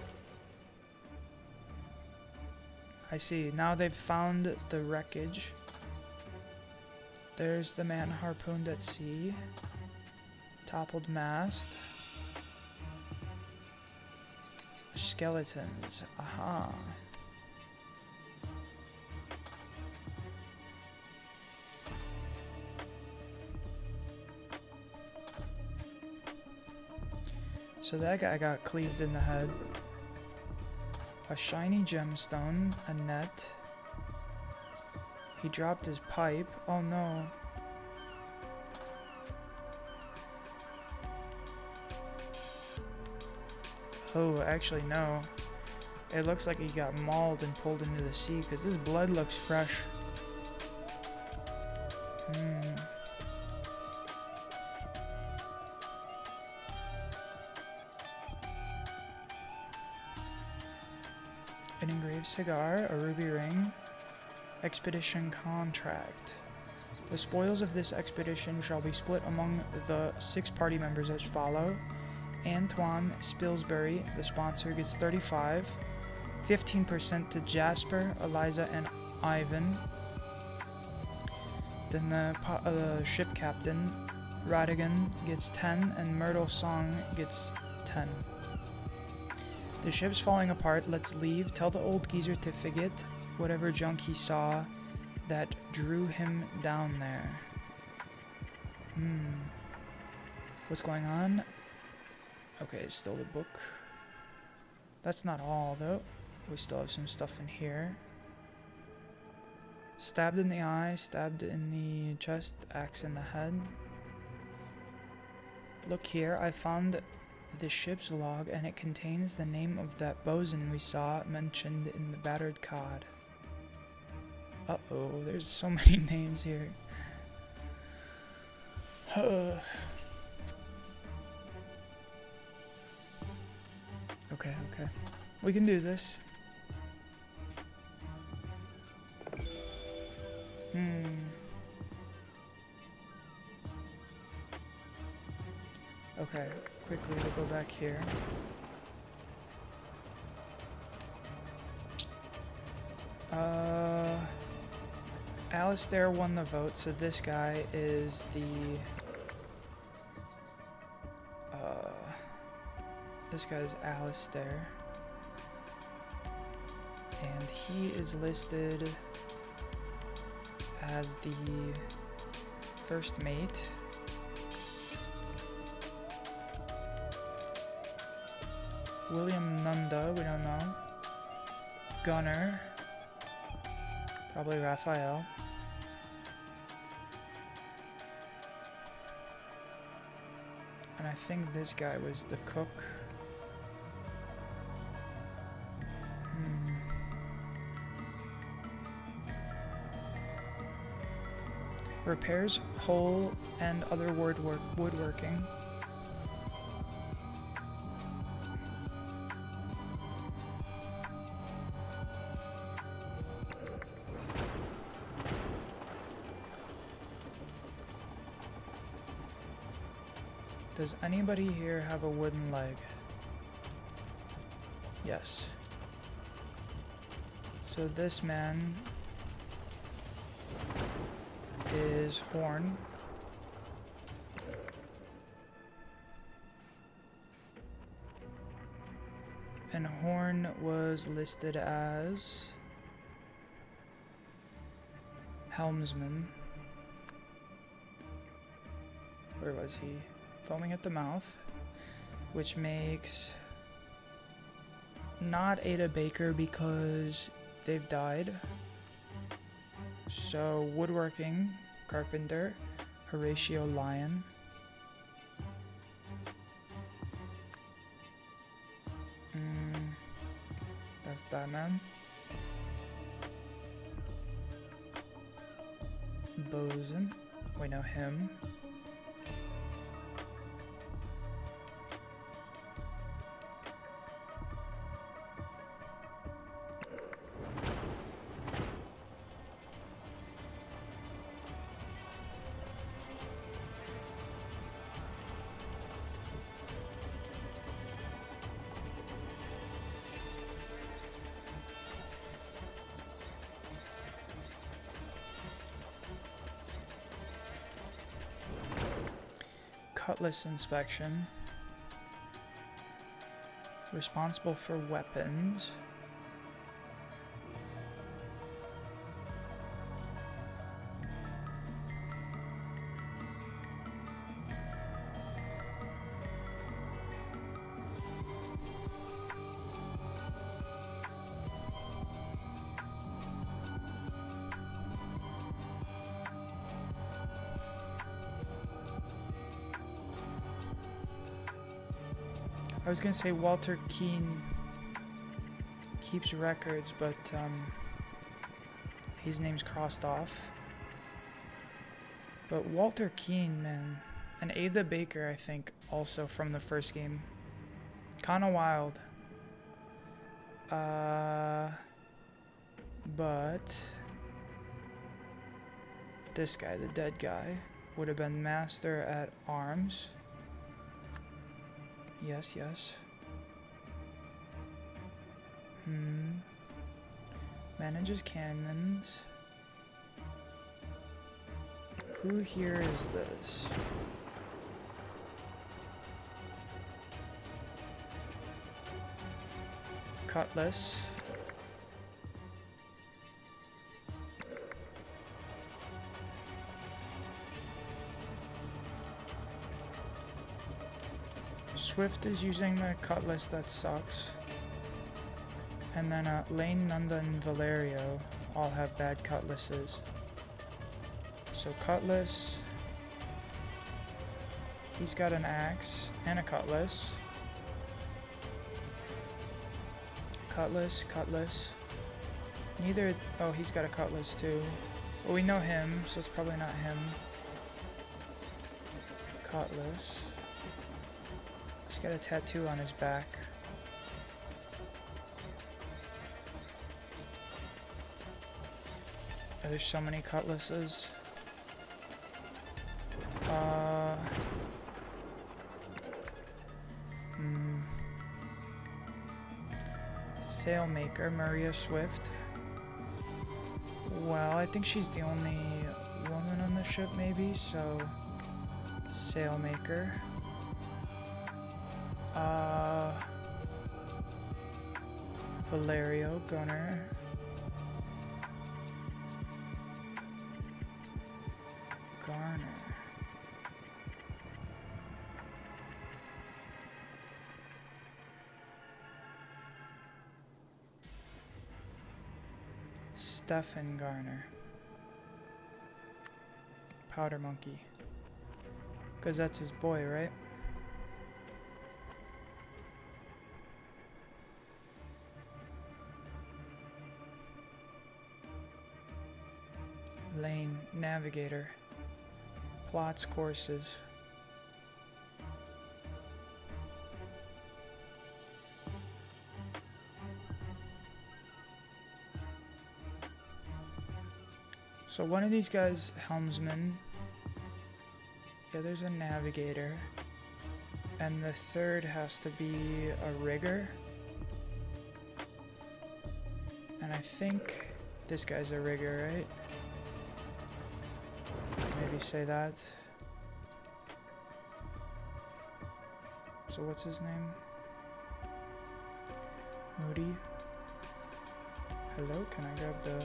I see. Now they've found the wreckage. There's the man harpooned at sea. Toppled mast. Skeletons. Aha. So that guy got cleaved in the head. A shiny gemstone, a net. He dropped his pipe. Oh no. Oh, actually no. It looks like he got mauled and pulled into the sea because his blood looks fresh. An engraved cigar, a ruby ring, expedition contract. The spoils of this expedition shall be split among the 6 party members as follow. Antoine Spilsbury, the sponsor, gets 35, 15% to Jasper, Eliza, and Ivan. Then the ship captain, Radigan, gets 10, and Myrtle Song gets 10. The ship's falling apart. Let's leave. Tell the old geezer to forget whatever junk he saw that drew him down there. What's going on? Okay, it's still the book. That's not all, though. We still have some stuff in here. Stabbed in the eye, stabbed in the chest, axe in the head. Look here, I found the ship's log, and it contains the name of that bosun we saw mentioned in the battered cod. Uh-oh, there's so many names here. Okay. We can do this. Okay, quickly we'll go back here. Alistair won the vote, so this guy is the this guy's Alistair, and he is listed as the first mate. William Nunda, we don't know. Gunner, probably Raphael. And I think this guy was the cook. Repairs hull and other woodworking. Does anybody here have a wooden leg? Yes. So this man is Horn. And Horn was listed as helmsman. Where was he? Foaming at the mouth, which makes not Ada Baker because they've died. So woodworking, carpenter, Horatio Lyon. That's that man. Bosun, we know him. cutlass inspection. Responsible for weapons. I was gonna say Walter Keane keeps records, but his name's crossed off. But Walter Keane, man, and Ada Baker, I think, also from the first game. Kinda wild. But this guy, the dead guy, would have been master at arms. Yes, yes. Manages cannons. Who here is this? Cutlass. Swift is using the cutlass, that sucks. And then Lane, Nanda, and Valerio all have bad cutlasses. So cutlass, he's got an axe and a cutlass. Cutlass, cutlass. Neither, oh, he's got a cutlass too. Well, we know him, so it's probably not him. Cutlass. He's got a tattoo on his back. Oh, there's so many cutlasses. Sailmaker, Maria Swift. Well, I think she's the only woman on the ship, maybe, so Sailmaker. Valerio, gunner. Garner. Stefan Garner. Powder Monkey. Because that's his boy, right? Lane, navigator. Plots courses. So one of these guys, helmsman. Yeah, there's a navigator. And the third has to be a rigger. And I think this guy's a rigger, right? Maybe say that. So what's his name? Moody. Hello, can I grab the...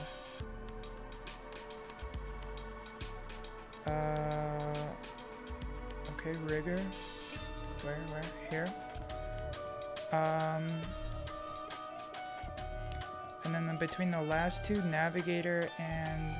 okay, rigger. Where? Here. And then between the last two, navigator and...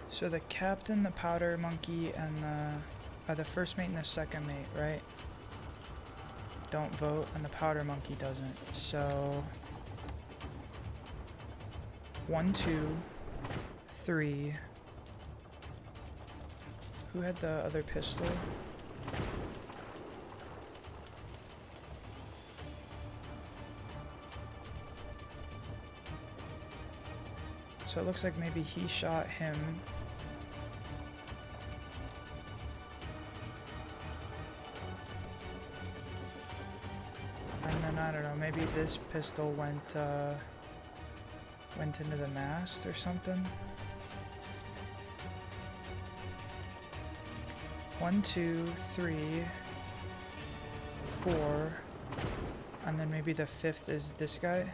So the captain, the powder monkey, and the first mate and the second mate, right? Don't vote, and the powder monkey doesn't. So 1, 2, 3. Who had the other pistol? So it looks like maybe he shot him. And then, I don't know, maybe this pistol went into the mast or something. 1, 2, 3, 4, and then maybe the 5th is this guy,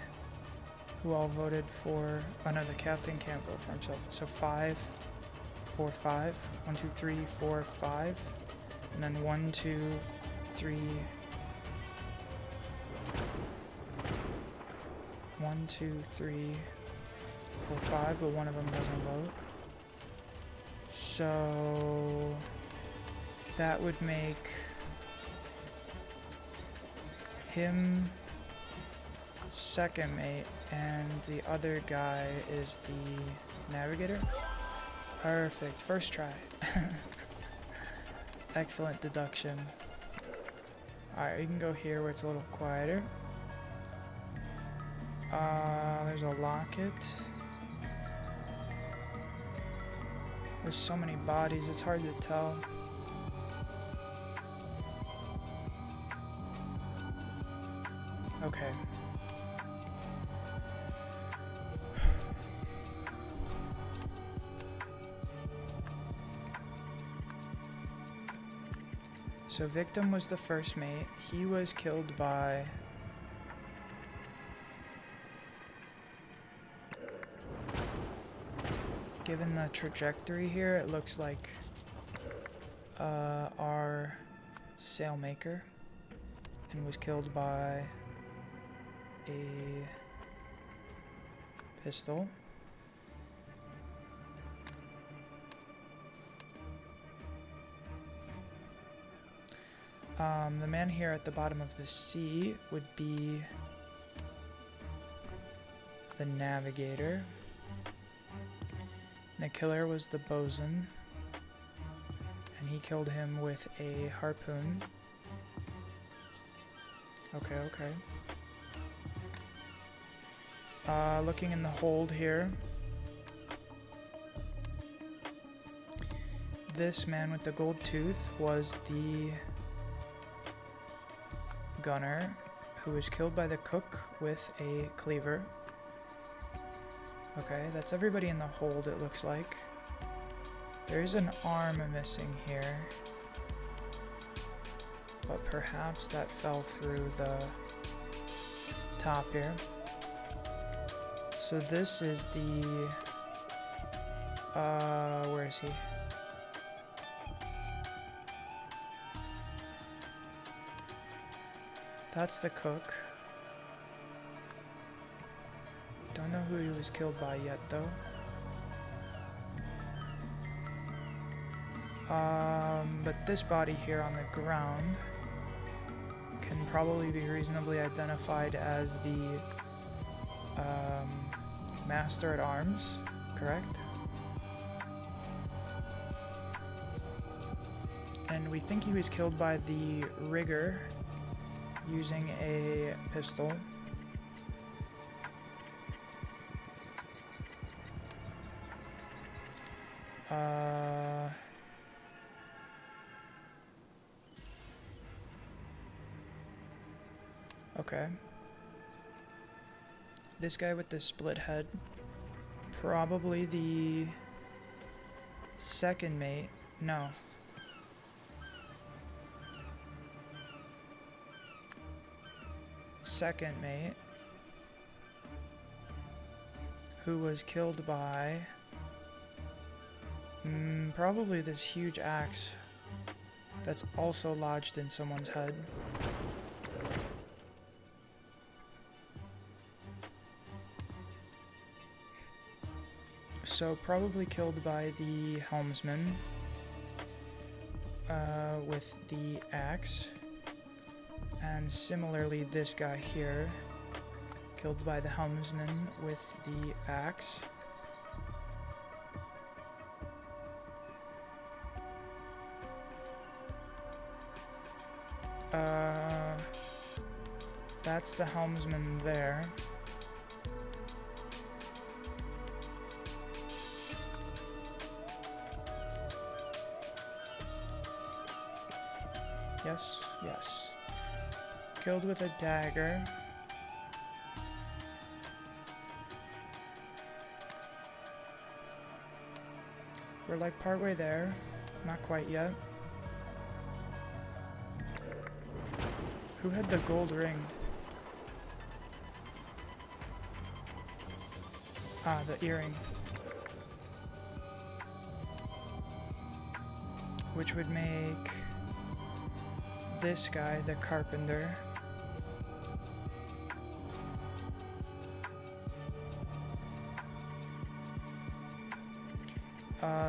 who all voted for, oh no, the captain can't vote for himself. So 5, 4, 5, 1, 2, 3, 4, 5, and then 1, 2, 3, 1, 2, 3, 4, 5, but one of them doesn't vote. So that would make him second mate, and the other guy is the navigator. Perfect, first try. Excellent deduction. Alright, we can go here where it's a little quieter. There's a locket. There's so many bodies, it's hard to tell. Okay. So victim was the first mate. He was killed by given the trajectory here, it looks like our sailmaker, and was killed by a pistol. The man here at the bottom of the sea would be the navigator. The killer was the bosun, and he killed him with a harpoon. Okay, okay. Looking in the hold here. This man with the gold tooth was the gunner, who was killed by the cook with a cleaver. Okay, that's everybody in the hold, it looks like. There's an arm missing here, but perhaps that fell through the top here. So this is the where is he? That's the cook. Don't know who he was killed by yet, though. But this body here on the ground can probably be reasonably identified as the Master at Arms, correct? And we think he was killed by the rigger using a pistol. Okay. This guy with the split head, probably the second mate. No. Second mate, who was killed by probably this huge axe that's also lodged in someone's head. So probably killed by the helmsman with the axe. And similarly, this guy here, killed by the helmsman with the axe. That's the helmsman there. Yes, yes. Killed with a dagger. We're like partway there. Not quite yet. Who had the gold ring? Ah, the earring. Which would make this guy the carpenter.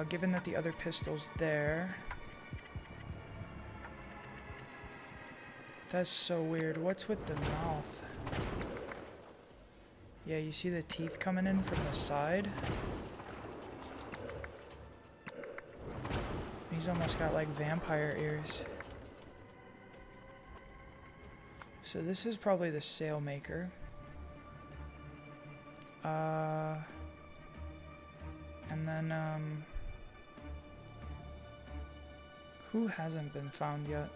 Given that the other pistol's there. That's so weird. What's with the mouth? Yeah, you see the teeth coming in from the side? He's almost got like vampire ears. So this is probably the sailmaker. And then, who hasn't been found yet?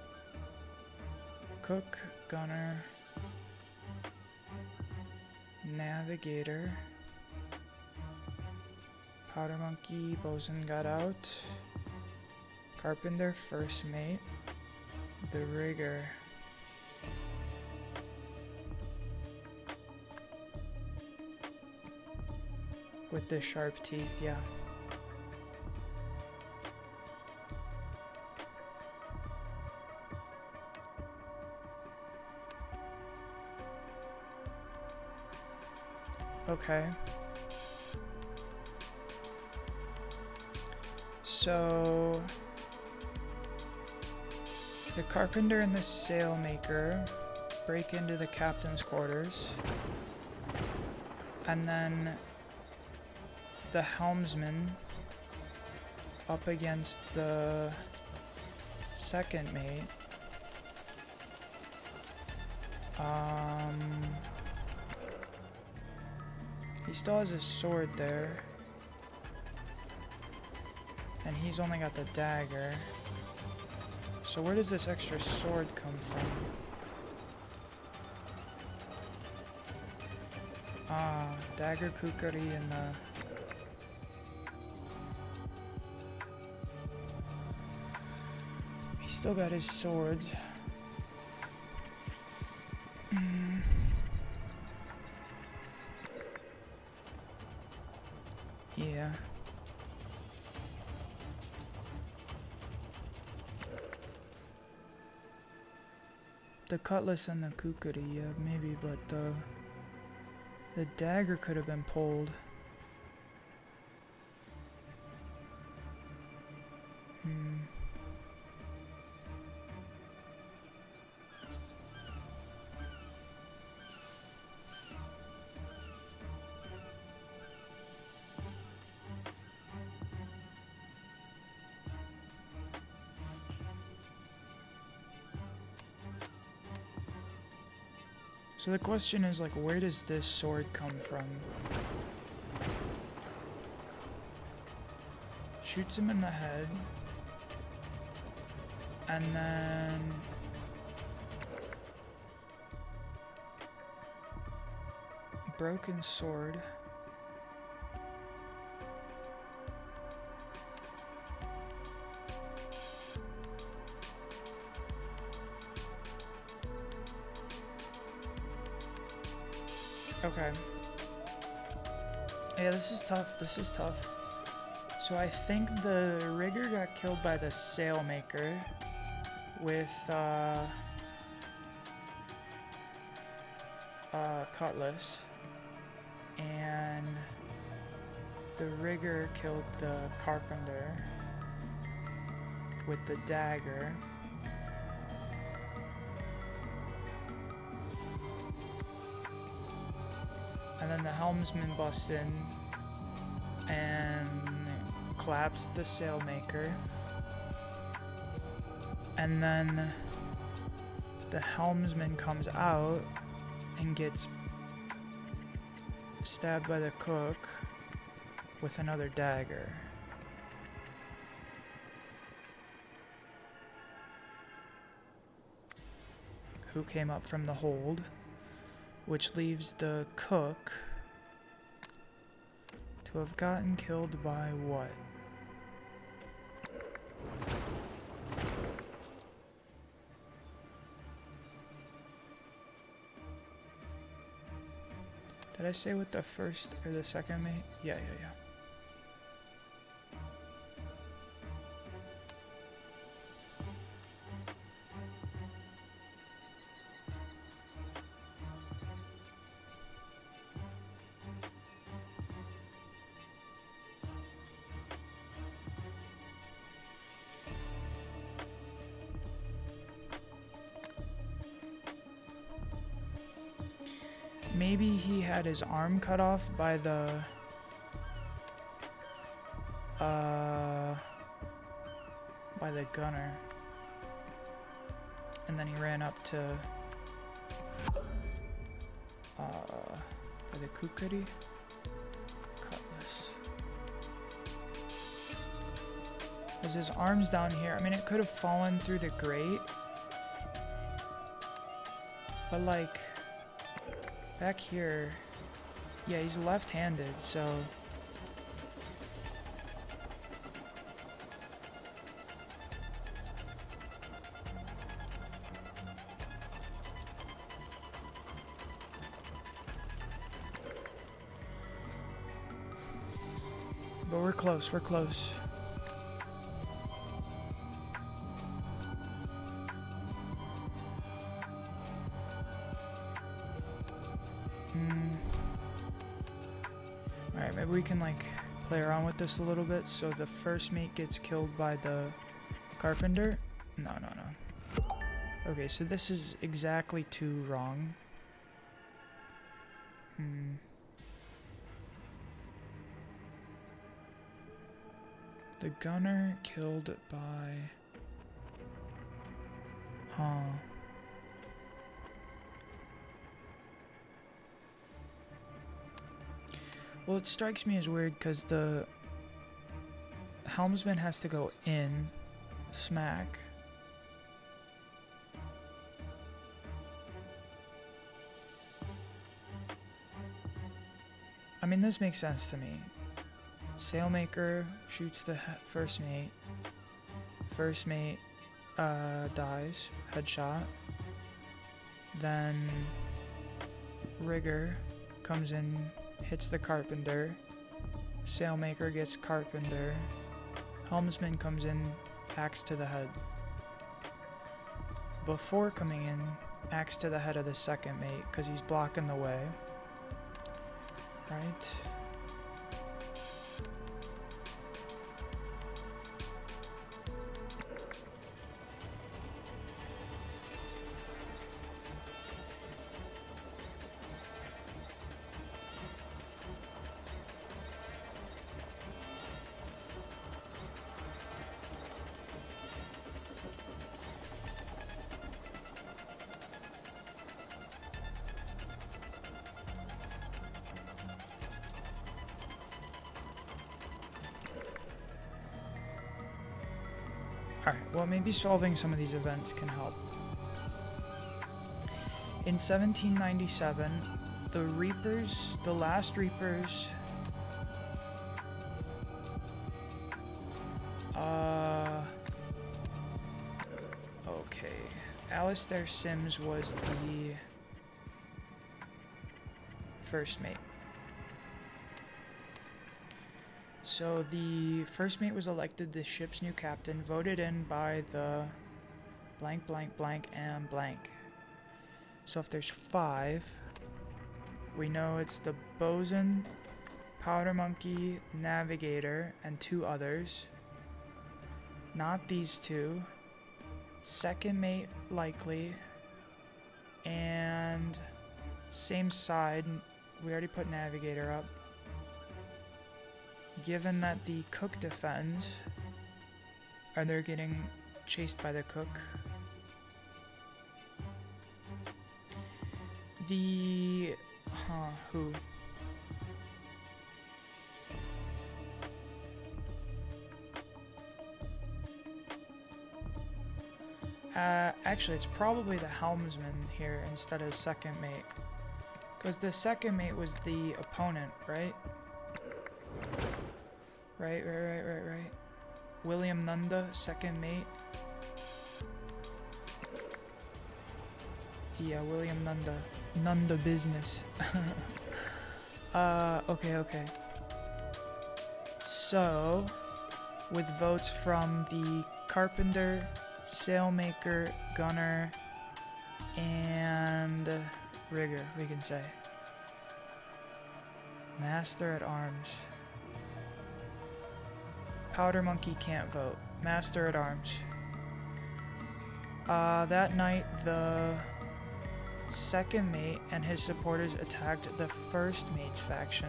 Cook, gunner, navigator, powder monkey, bosun got out, carpenter, first mate, the rigger. With the sharp teeth, yeah. Okay. So the carpenter and the sailmaker break into the captain's quarters, and then the helmsman up against the second mate. He still has his sword there, and he's only got the dagger. So where does this extra sword come from? Dagger, kukri, and the... He's still got his swords. Yeah. The cutlass and the kukri, yeah, maybe, but the dagger could have been pulled. So the question is, like, where does this sword come from? Shoots him in the head. And then... broken sword. Okay. Yeah, this is tough. This is tough. So I think the rigger got killed by the sailmaker with cutlass, and the rigger killed the carpenter with the dagger. And then the helmsman busts in and claps the sailmaker. And then the helmsman comes out and gets stabbed by the cook with another dagger. Who came up from the hold, which leaves the cook to have gotten killed by what? Did I say with the first or the second mate? Yeah. Maybe he had his arm cut off by the gunner, and then he ran up to by the kukri cutlass. Because his arm's down here. I mean, it could have fallen through the grate, but like back here, yeah, he's left-handed, so but we're close, we're close. Alright, maybe we can like play around with this a little bit. So the first mate gets killed by the carpenter. No. Okay, so this is exactly 2 wrong. The gunner killed by... Well, it strikes me as weird because the helmsman has to go in, smack. I mean, this makes sense to me. Sailmaker shoots the first mate. First mate dies, headshot. Then rigger comes in, hits the carpenter. Sailmaker gets carpenter. Helmsman comes in, axe to the head. Before coming in, axe to the head of the second mate because he's blocking the way. Right? Alright, well maybe solving some of these events can help. In 1797, the Reapers, the last Reapers, okay, Alistair Sims was the first mate. So the first mate was elected the ship's new captain, voted in by the blank, blank, blank, and blank. So if there's 5, we know it's the bosun, powder monkey, navigator, and 2 others. Not these 2. Second mate likely, and same side, we already put navigator up. Given that the cook defends, are they getting chased by the cook? Who? Actually, it's probably the helmsman here instead of second mate. Because the second mate was the opponent, right? Right. William Nunda, second mate. Yeah, William Nunda. Nunda business. Okay. So, with votes from the carpenter, sailmaker, gunner, and rigger, we can say. Master at arms. Powder monkey can't vote. Master at arms. That night, the second mate and his supporters attacked the first mate's faction,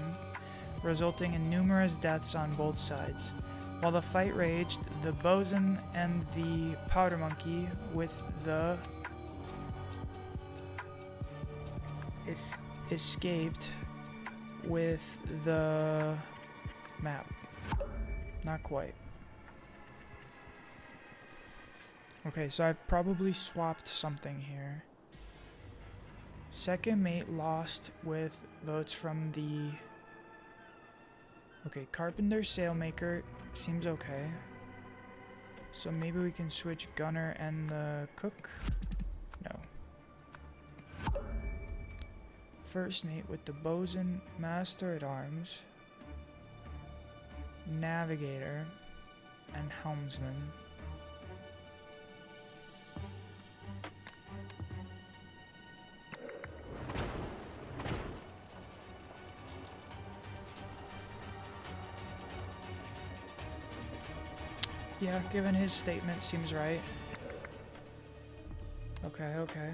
resulting in numerous deaths on both sides. While the fight raged, the bosun and the powder monkey with the escaped with the map. Not quite. Okay, so I've probably swapped something here. Second mate lost with votes from the... Okay, carpenter, sailmaker seems okay. So maybe we can switch gunner and the cook? No. First mate with the bosun, master at arms, navigator, and helmsman. Yeah, given his statement, seems right. Okay.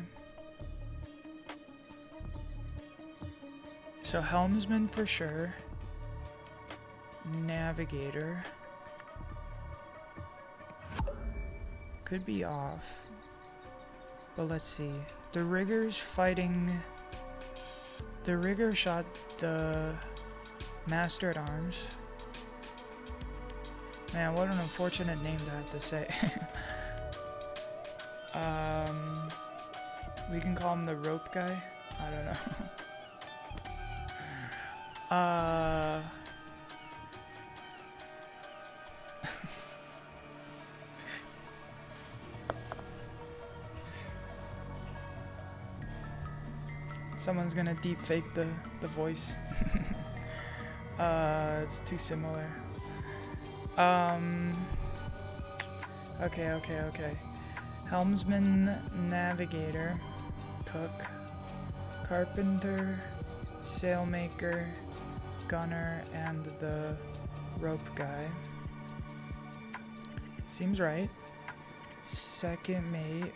So helmsman for sure. Navigator. Could be off. But let's see. The rigger's fighting... The rigger shot the master at arms. Man, what an unfortunate name to have to say. We can call him the rope guy. I don't know. Someone's gonna deep fake the voice. It's too similar. Okay. Helmsman, navigator, cook, carpenter, sailmaker, gunner, and the rope guy. Seems right. Second mate.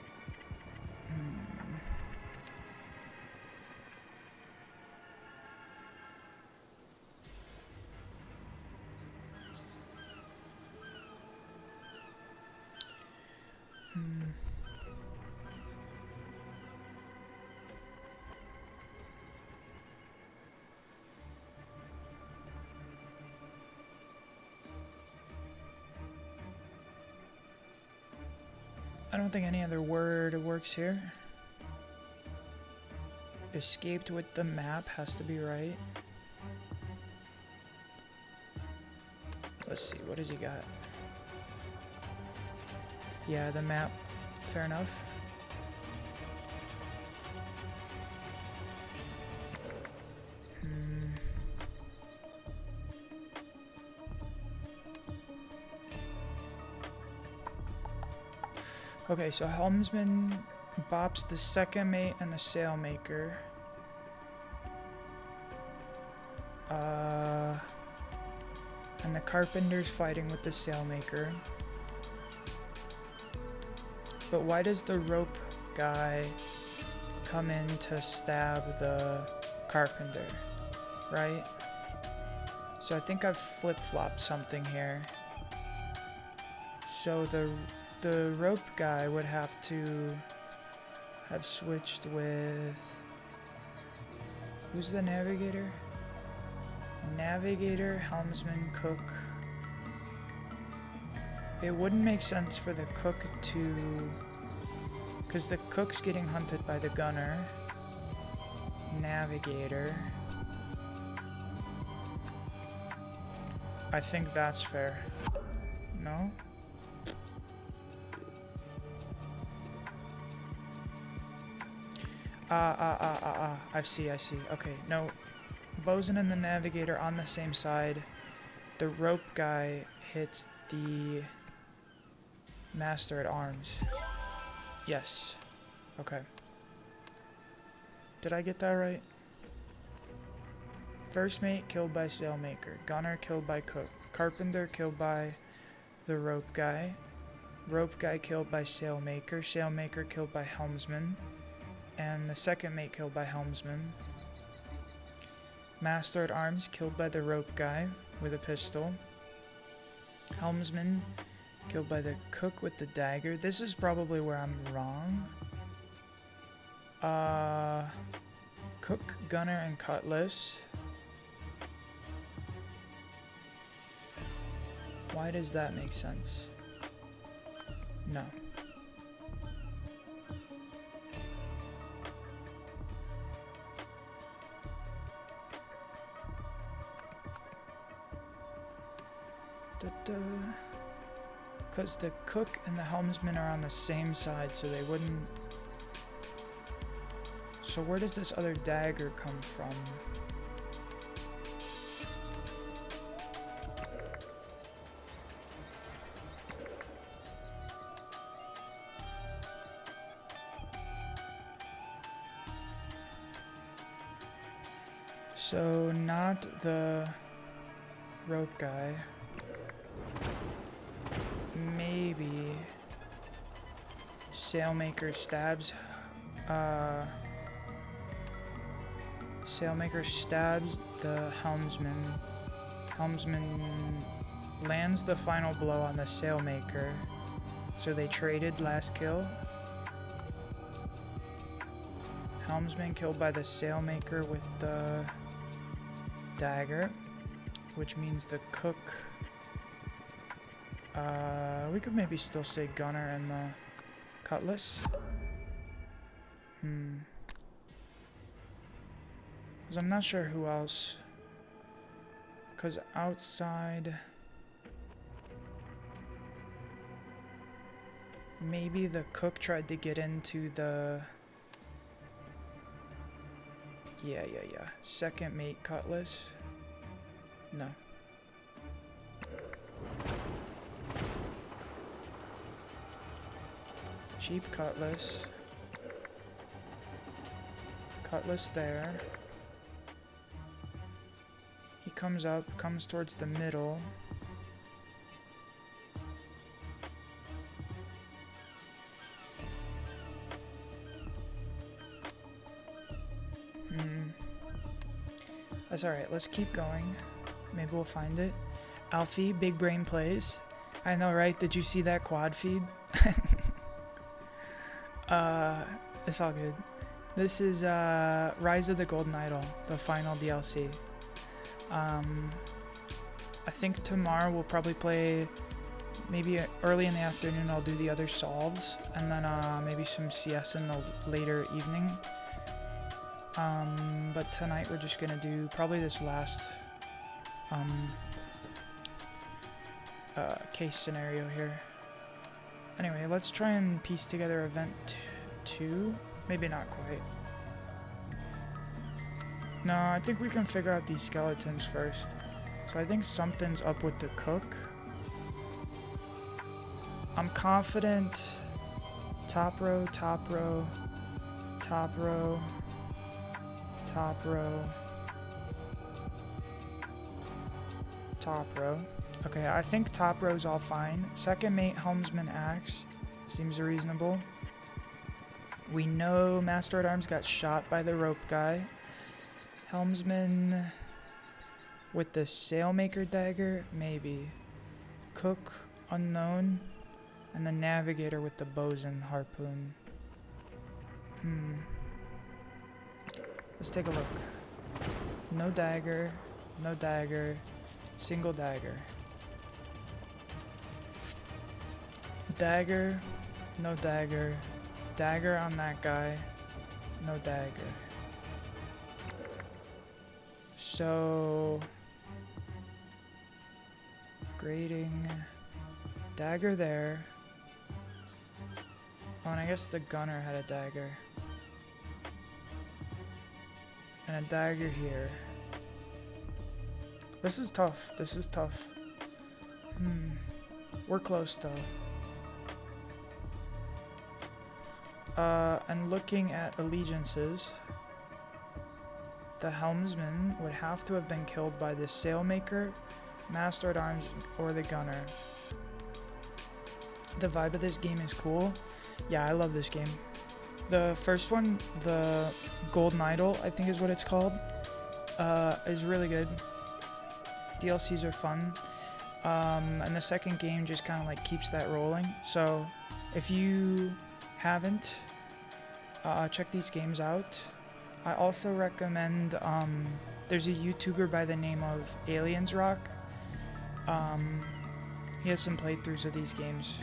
I don't think any other word works here. Escaped with the map has to be right. Let's see, what does he got? Yeah, the map. Fair enough. Okay, so helmsman bops the second mate and the sailmaker. And the carpenter's fighting with the sailmaker. But why does the rope guy come in to stab the carpenter? right? So I think I've flip-flopped something here. So the rope guy would have to have switched with... Who's the navigator? Navigator, helmsman, cook. It wouldn't make sense for the cook to... Because the cook's getting hunted by the gunner. Navigator. I think that's fair. No? I see. Okay, no. Bosun and the navigator on the same side. The rope guy hits the master at arms. Yes. Okay. Did I get that right? First mate killed by sailmaker. Gunner killed by cook. Carpenter killed by the rope guy. Rope guy killed by sailmaker. Sailmaker killed by helmsman. And the second mate killed by helmsman. Master at arms killed by the rope guy with a pistol. Helmsman killed by the cook with the dagger. This is probably where I'm wrong. Cook, gunner, and cutlass. Why does that make sense? No. Because the cook and the helmsman are on the same side, so they wouldn't... So where does this other dagger come from? So not the rope guy. Maybe sailmaker stabs sailmaker stabs the helmsman. Helmsman lands the final blow on the sailmaker. So they traded last kill. Helmsman killed by the sailmaker with the dagger, which means the cook... we could maybe still say gunner and the cutlass. Because I'm not sure who else. Because outside... Maybe the cook tried to get into the... Yeah. Second mate cutlass. No. Cheap cutlass. Cutlass there. He comes up, comes towards the middle. That's alright, let's keep going. Maybe we'll find it. Alfie, big brain plays. I know, right? Did you see that quad feed? It's all good. This is Rise of the Golden Idol, the final DLC. I think tomorrow we'll probably play, maybe early in the afternoon I'll do the other solves, and then maybe some CS in the later evening. But tonight we're just gonna do probably this last case scenario here. Anyway, let's try and piece together event 2. Maybe not quite. No, I think we can figure out these skeletons first. So I think something's up with the cook. I'm confident. Top row, top row, top row, top row, top row. Okay, I think top row's all fine. Second mate, helmsman, axe. Seems reasonable. We know Master at Arms got shot by the rope guy. Helmsman With the Sailmaker dagger, maybe. Cook, unknown. And the Navigator with the bosun harpoon. Let's take a look. No dagger, no dagger, single dagger. Dagger, no dagger, dagger on that guy, no dagger. So, grading, dagger there. Oh, and I guess the gunner had a dagger. And a dagger here. This is tough. This is tough. We're close though. And looking at allegiances, the helmsman would have to have been killed by the Sailmaker, Master-at-Arms, or the gunner. The vibe of this game is cool. Yeah, I love this game. The first one, the Golden Idol, I think is what it's called, is really good. DLCs are fun. And the second game just kind of like keeps that rolling. So if you haven't, check these games out. I also recommend, there's a YouTuber by the name of Aliens Rock. He has some playthroughs of these games.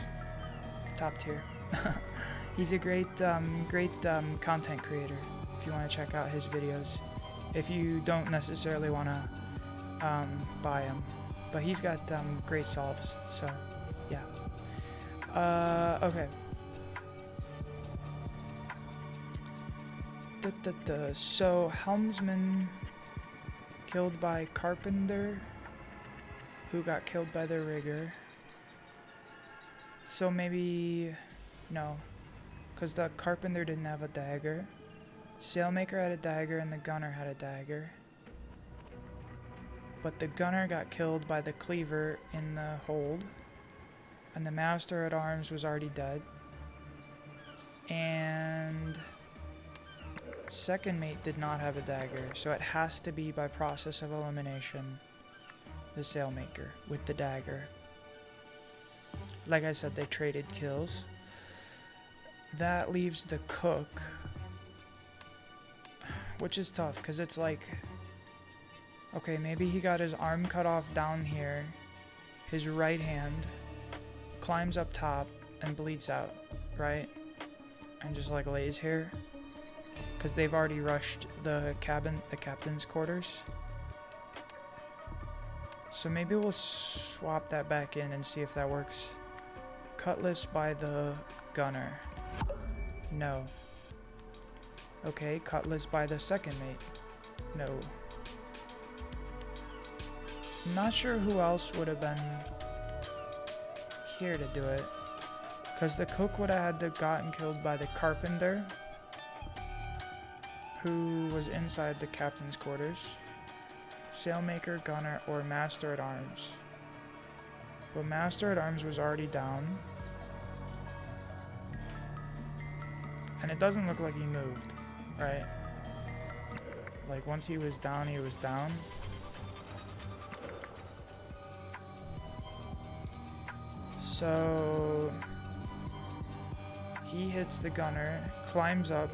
Top tier. He's a great content creator if you want to check out his videos. If you don't necessarily want to buy him, but he's got great solves. So yeah. Okay. So helmsman killed by carpenter, who got killed by the rigger. So maybe no. Because the carpenter didn't have a dagger. Sailmaker had a dagger and the gunner had a dagger. But the gunner got killed by the cleaver in the hold. And the Master-at-Arms was already dead. And second mate did not have a dagger. So it has to be by process of elimination the Sailmaker with the dagger. Like I said, they traded kills. That leaves the cook, which is tough because it's like, okay, maybe he got his arm cut off down here, his right hand, climbs up top and bleeds out, right? And just like lays here because they've already rushed the captain's quarters. So maybe we'll swap that back in and see if that works. Cutlass by the gunner. No. Okay, cutlass by the second mate. No. I'm not sure who else would have been here to do it. Because the cook would have had to gotten killed by the carpenter, who was inside the captain's quarters. Sailmaker, gunner, or Master-at-Arms. But Master-at-Arms was already down. And it doesn't look like he moved, right? Like once he was down, he was down. So he hits the gunner, climbs up.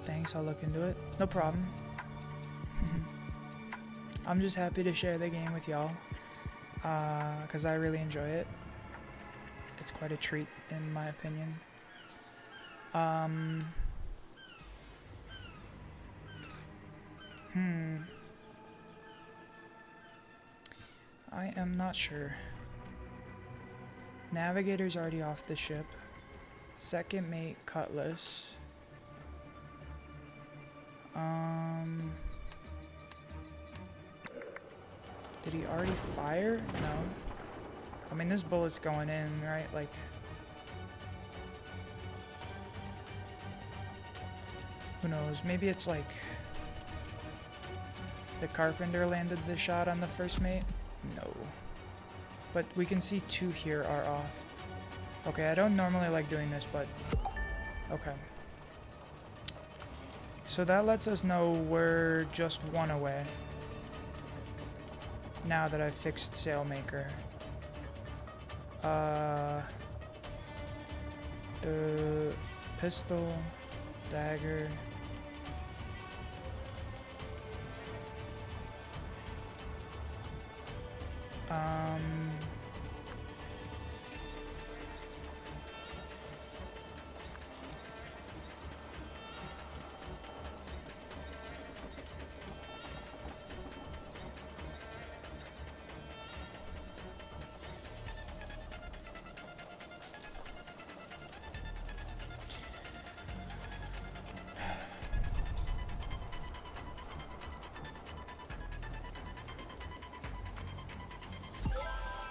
Thanks, I'll look into it. No problem. I'm just happy to share the game with y'all, because I really enjoy it. It's quite a treat, in my opinion. I am not sure. Navigator's already off the ship. Second mate, cutlass. Did he already fire? No. I mean, this bullet's going in, right? Like, who knows? Maybe it's like the carpenter landed the shot on the first mate? No. But we can see two here are off. Okay, I don't normally like doing this, but okay. So that lets us know we're just one away. Now that I've fixed Sailmaker. The pistol, dagger.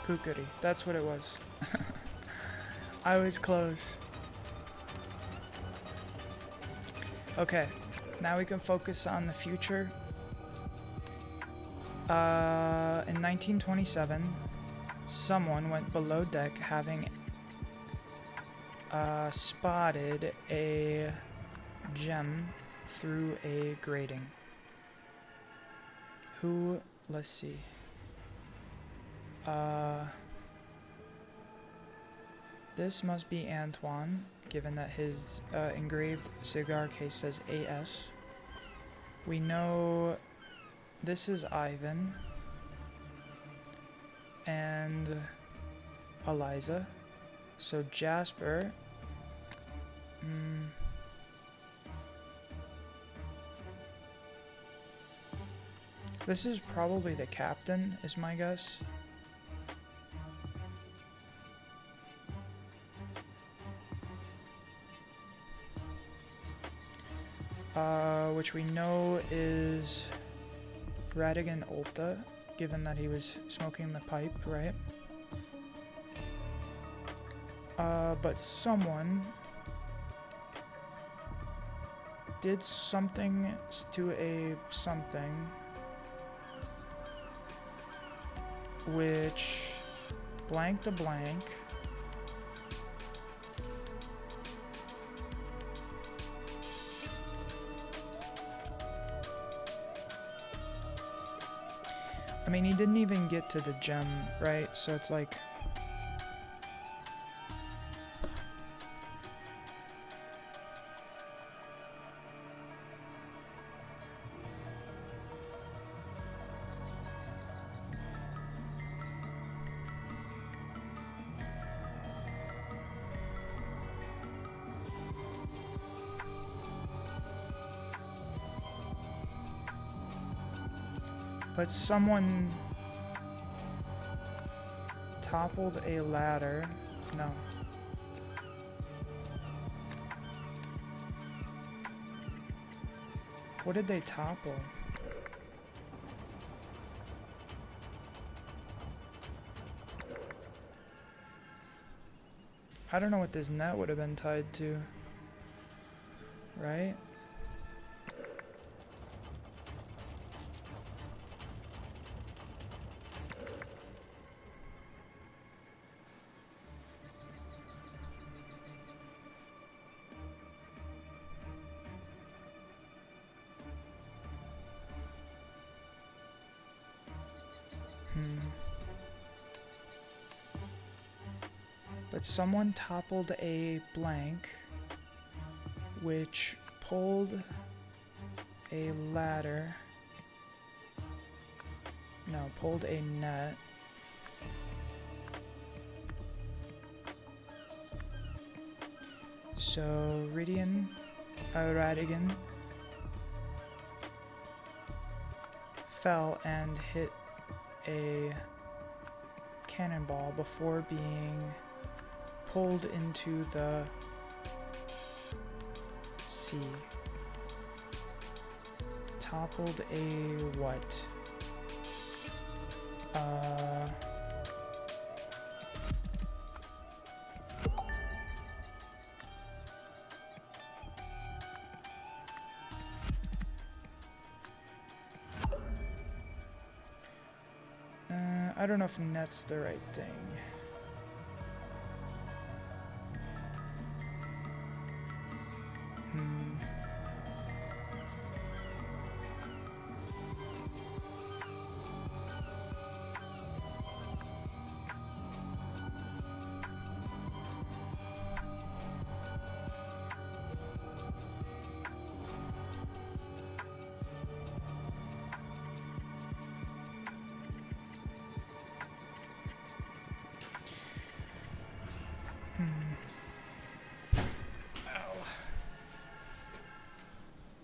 Kukuri, that's what it was. I was close. Okay, now we can focus on the future. In 1927, someone went below deck having spotted a gem through a grating. Who? Let's see. This must be Antoine, given that his engraved cigar case says AS. We know this is Ivan and Eliza. So Jasper. This is probably the captain, is my guess. Which we know is Radigan Ulta, given that he was smoking the pipe, right? But someone did something to a something which blanked a blank. I mean, he didn't even get to the gem, right? So it's like... But someone toppled a ladder. No. What did they topple? I don't know what this net would have been tied to. Right? But someone toppled a blank, which pulled a ladder. No, pulled a net. So Radigan fell and hit a cannonball before being pulled into the sea. Toppled a what? I don't know if net's the right thing.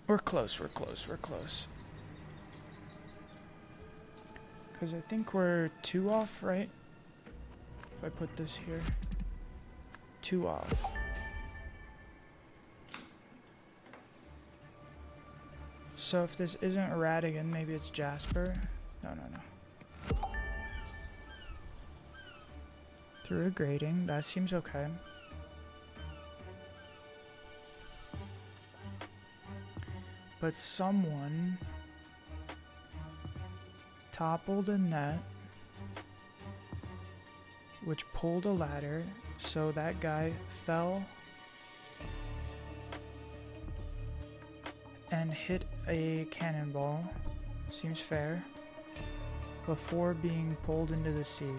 We're close, we're close, we're close. Because I think we're 2 off, right? If I put this here. 2 off. So if this isn't Radigan, maybe it's Jasper. No, no, no. Through a grating, that seems okay. But someone toppled a net, which pulled a ladder, so that guy fell and hit a cannonball, seems fair, before being pulled into the sea.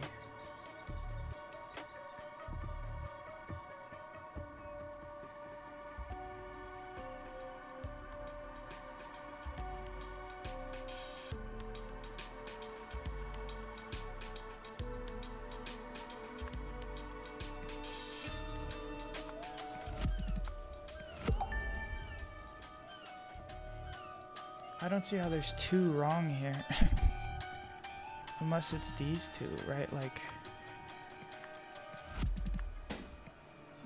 I don't see how there's 2 wrong here. Unless it's these 2, right? Like,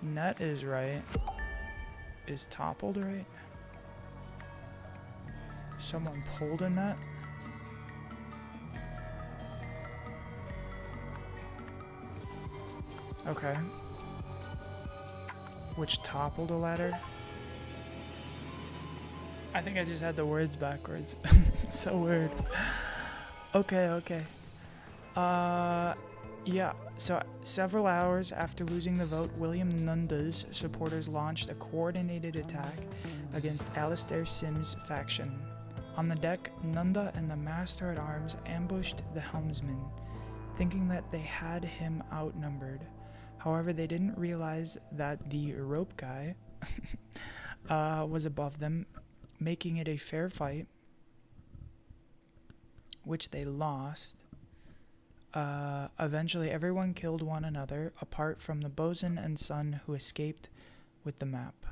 net is right. Is toppled right? Someone pulled a net? Okay. Which toppled a ladder? I think I just had the words backwards. So weird. Okay, okay. Yeah, so several hours after losing the vote, William Nunda's supporters launched a coordinated attack against Alistair Sim's faction. On the deck, Nunda and the master-at-arms ambushed the helmsman, thinking that they had him outnumbered. However, they didn't realize that the rope guy was above them, making it a fair fight, which they lost. Eventually, everyone killed one another, apart from the bosun and son who escaped with the map.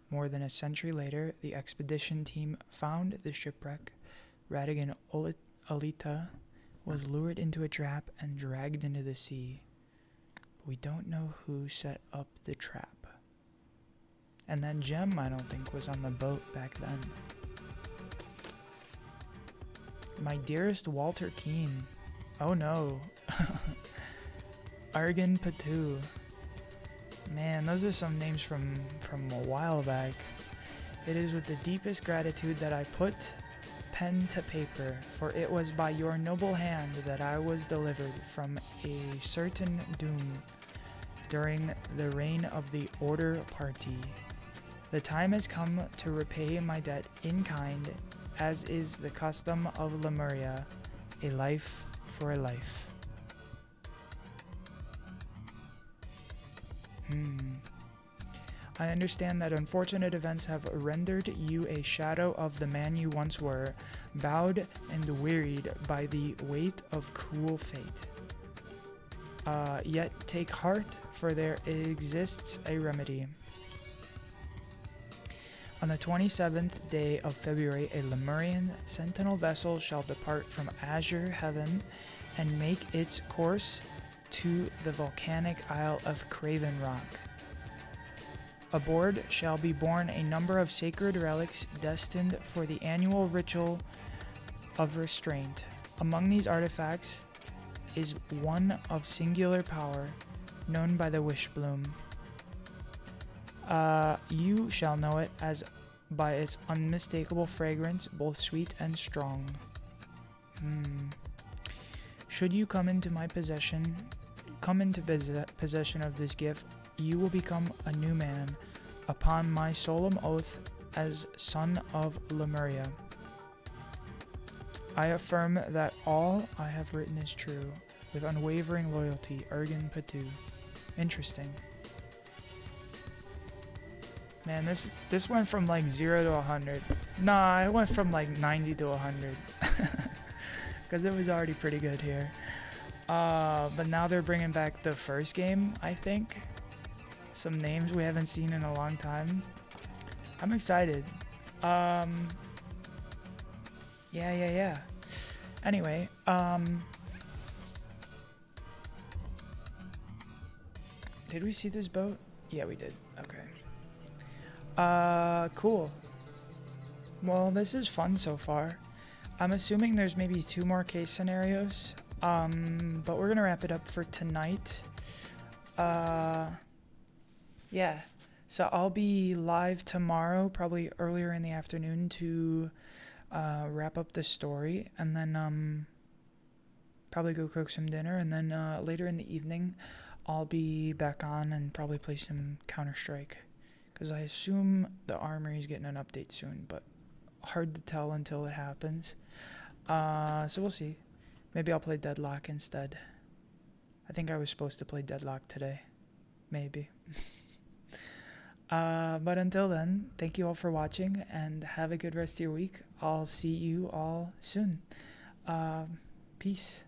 More than a century later, the expedition team found the shipwreck. Radigan Alita was lured into a trap and dragged into the sea. We don't know who set up the trap. And that gem, I don't think, was on the boat back then. My dearest Walter Keane. Oh no. Argan Patu. Man, those are some names from a while back. It is with the deepest gratitude that I put pen to paper, for it was by your noble hand that I was delivered from a certain doom during the reign of the Order Party. The time has come to repay my debt in kind, as is the custom of Lemuria, a life for a life. I understand that unfortunate events have rendered you a shadow of the man you once were, bowed and wearied by the weight of cruel fate. Yet take heart, for there exists a remedy. On the 27th day of February, a Lemurian sentinel vessel shall depart from azure heaven and make its course to the volcanic isle of Craven Rock. Aboard shall be borne a number of sacred relics destined for the annual ritual of restraint. Among these artifacts is one of singular power, known by the Wishbloom. You shall know it as by its unmistakable fragrance, both sweet and strong. Should you come into possession of this gift, you will become a new man, upon my solemn oath as son of Lemuria. I affirm that all I have written is true, with unwavering loyalty, Argan Patu. Interesting. Man, this went from like 0 to 100. Nah, it went from like 90 to 100. Because it was already pretty good here. But now they're bringing back the first game, I think. Some names we haven't seen in a long time. I'm excited. Yeah. Anyway, did we see this boat? Yeah, we did. Okay. Cool. Well, this is fun so far. I'm assuming there's maybe 2 more case scenarios. But we're gonna wrap it up for tonight. Yeah. So I'll be live tomorrow, probably earlier in the afternoon, to wrap up the story, and then probably go cook some dinner, and then later in the evening I'll be back on and probably play some Counter-Strike, because I assume the armory is getting an update soon, but hard to tell until it happens. So we'll see. Maybe I'll play Deadlock instead. I think I was supposed to play Deadlock today. Maybe. But until then, thank you all for watching, and have a good rest of your week. I'll see you all soon. Peace.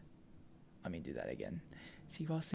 Let me do that again. See you all soon.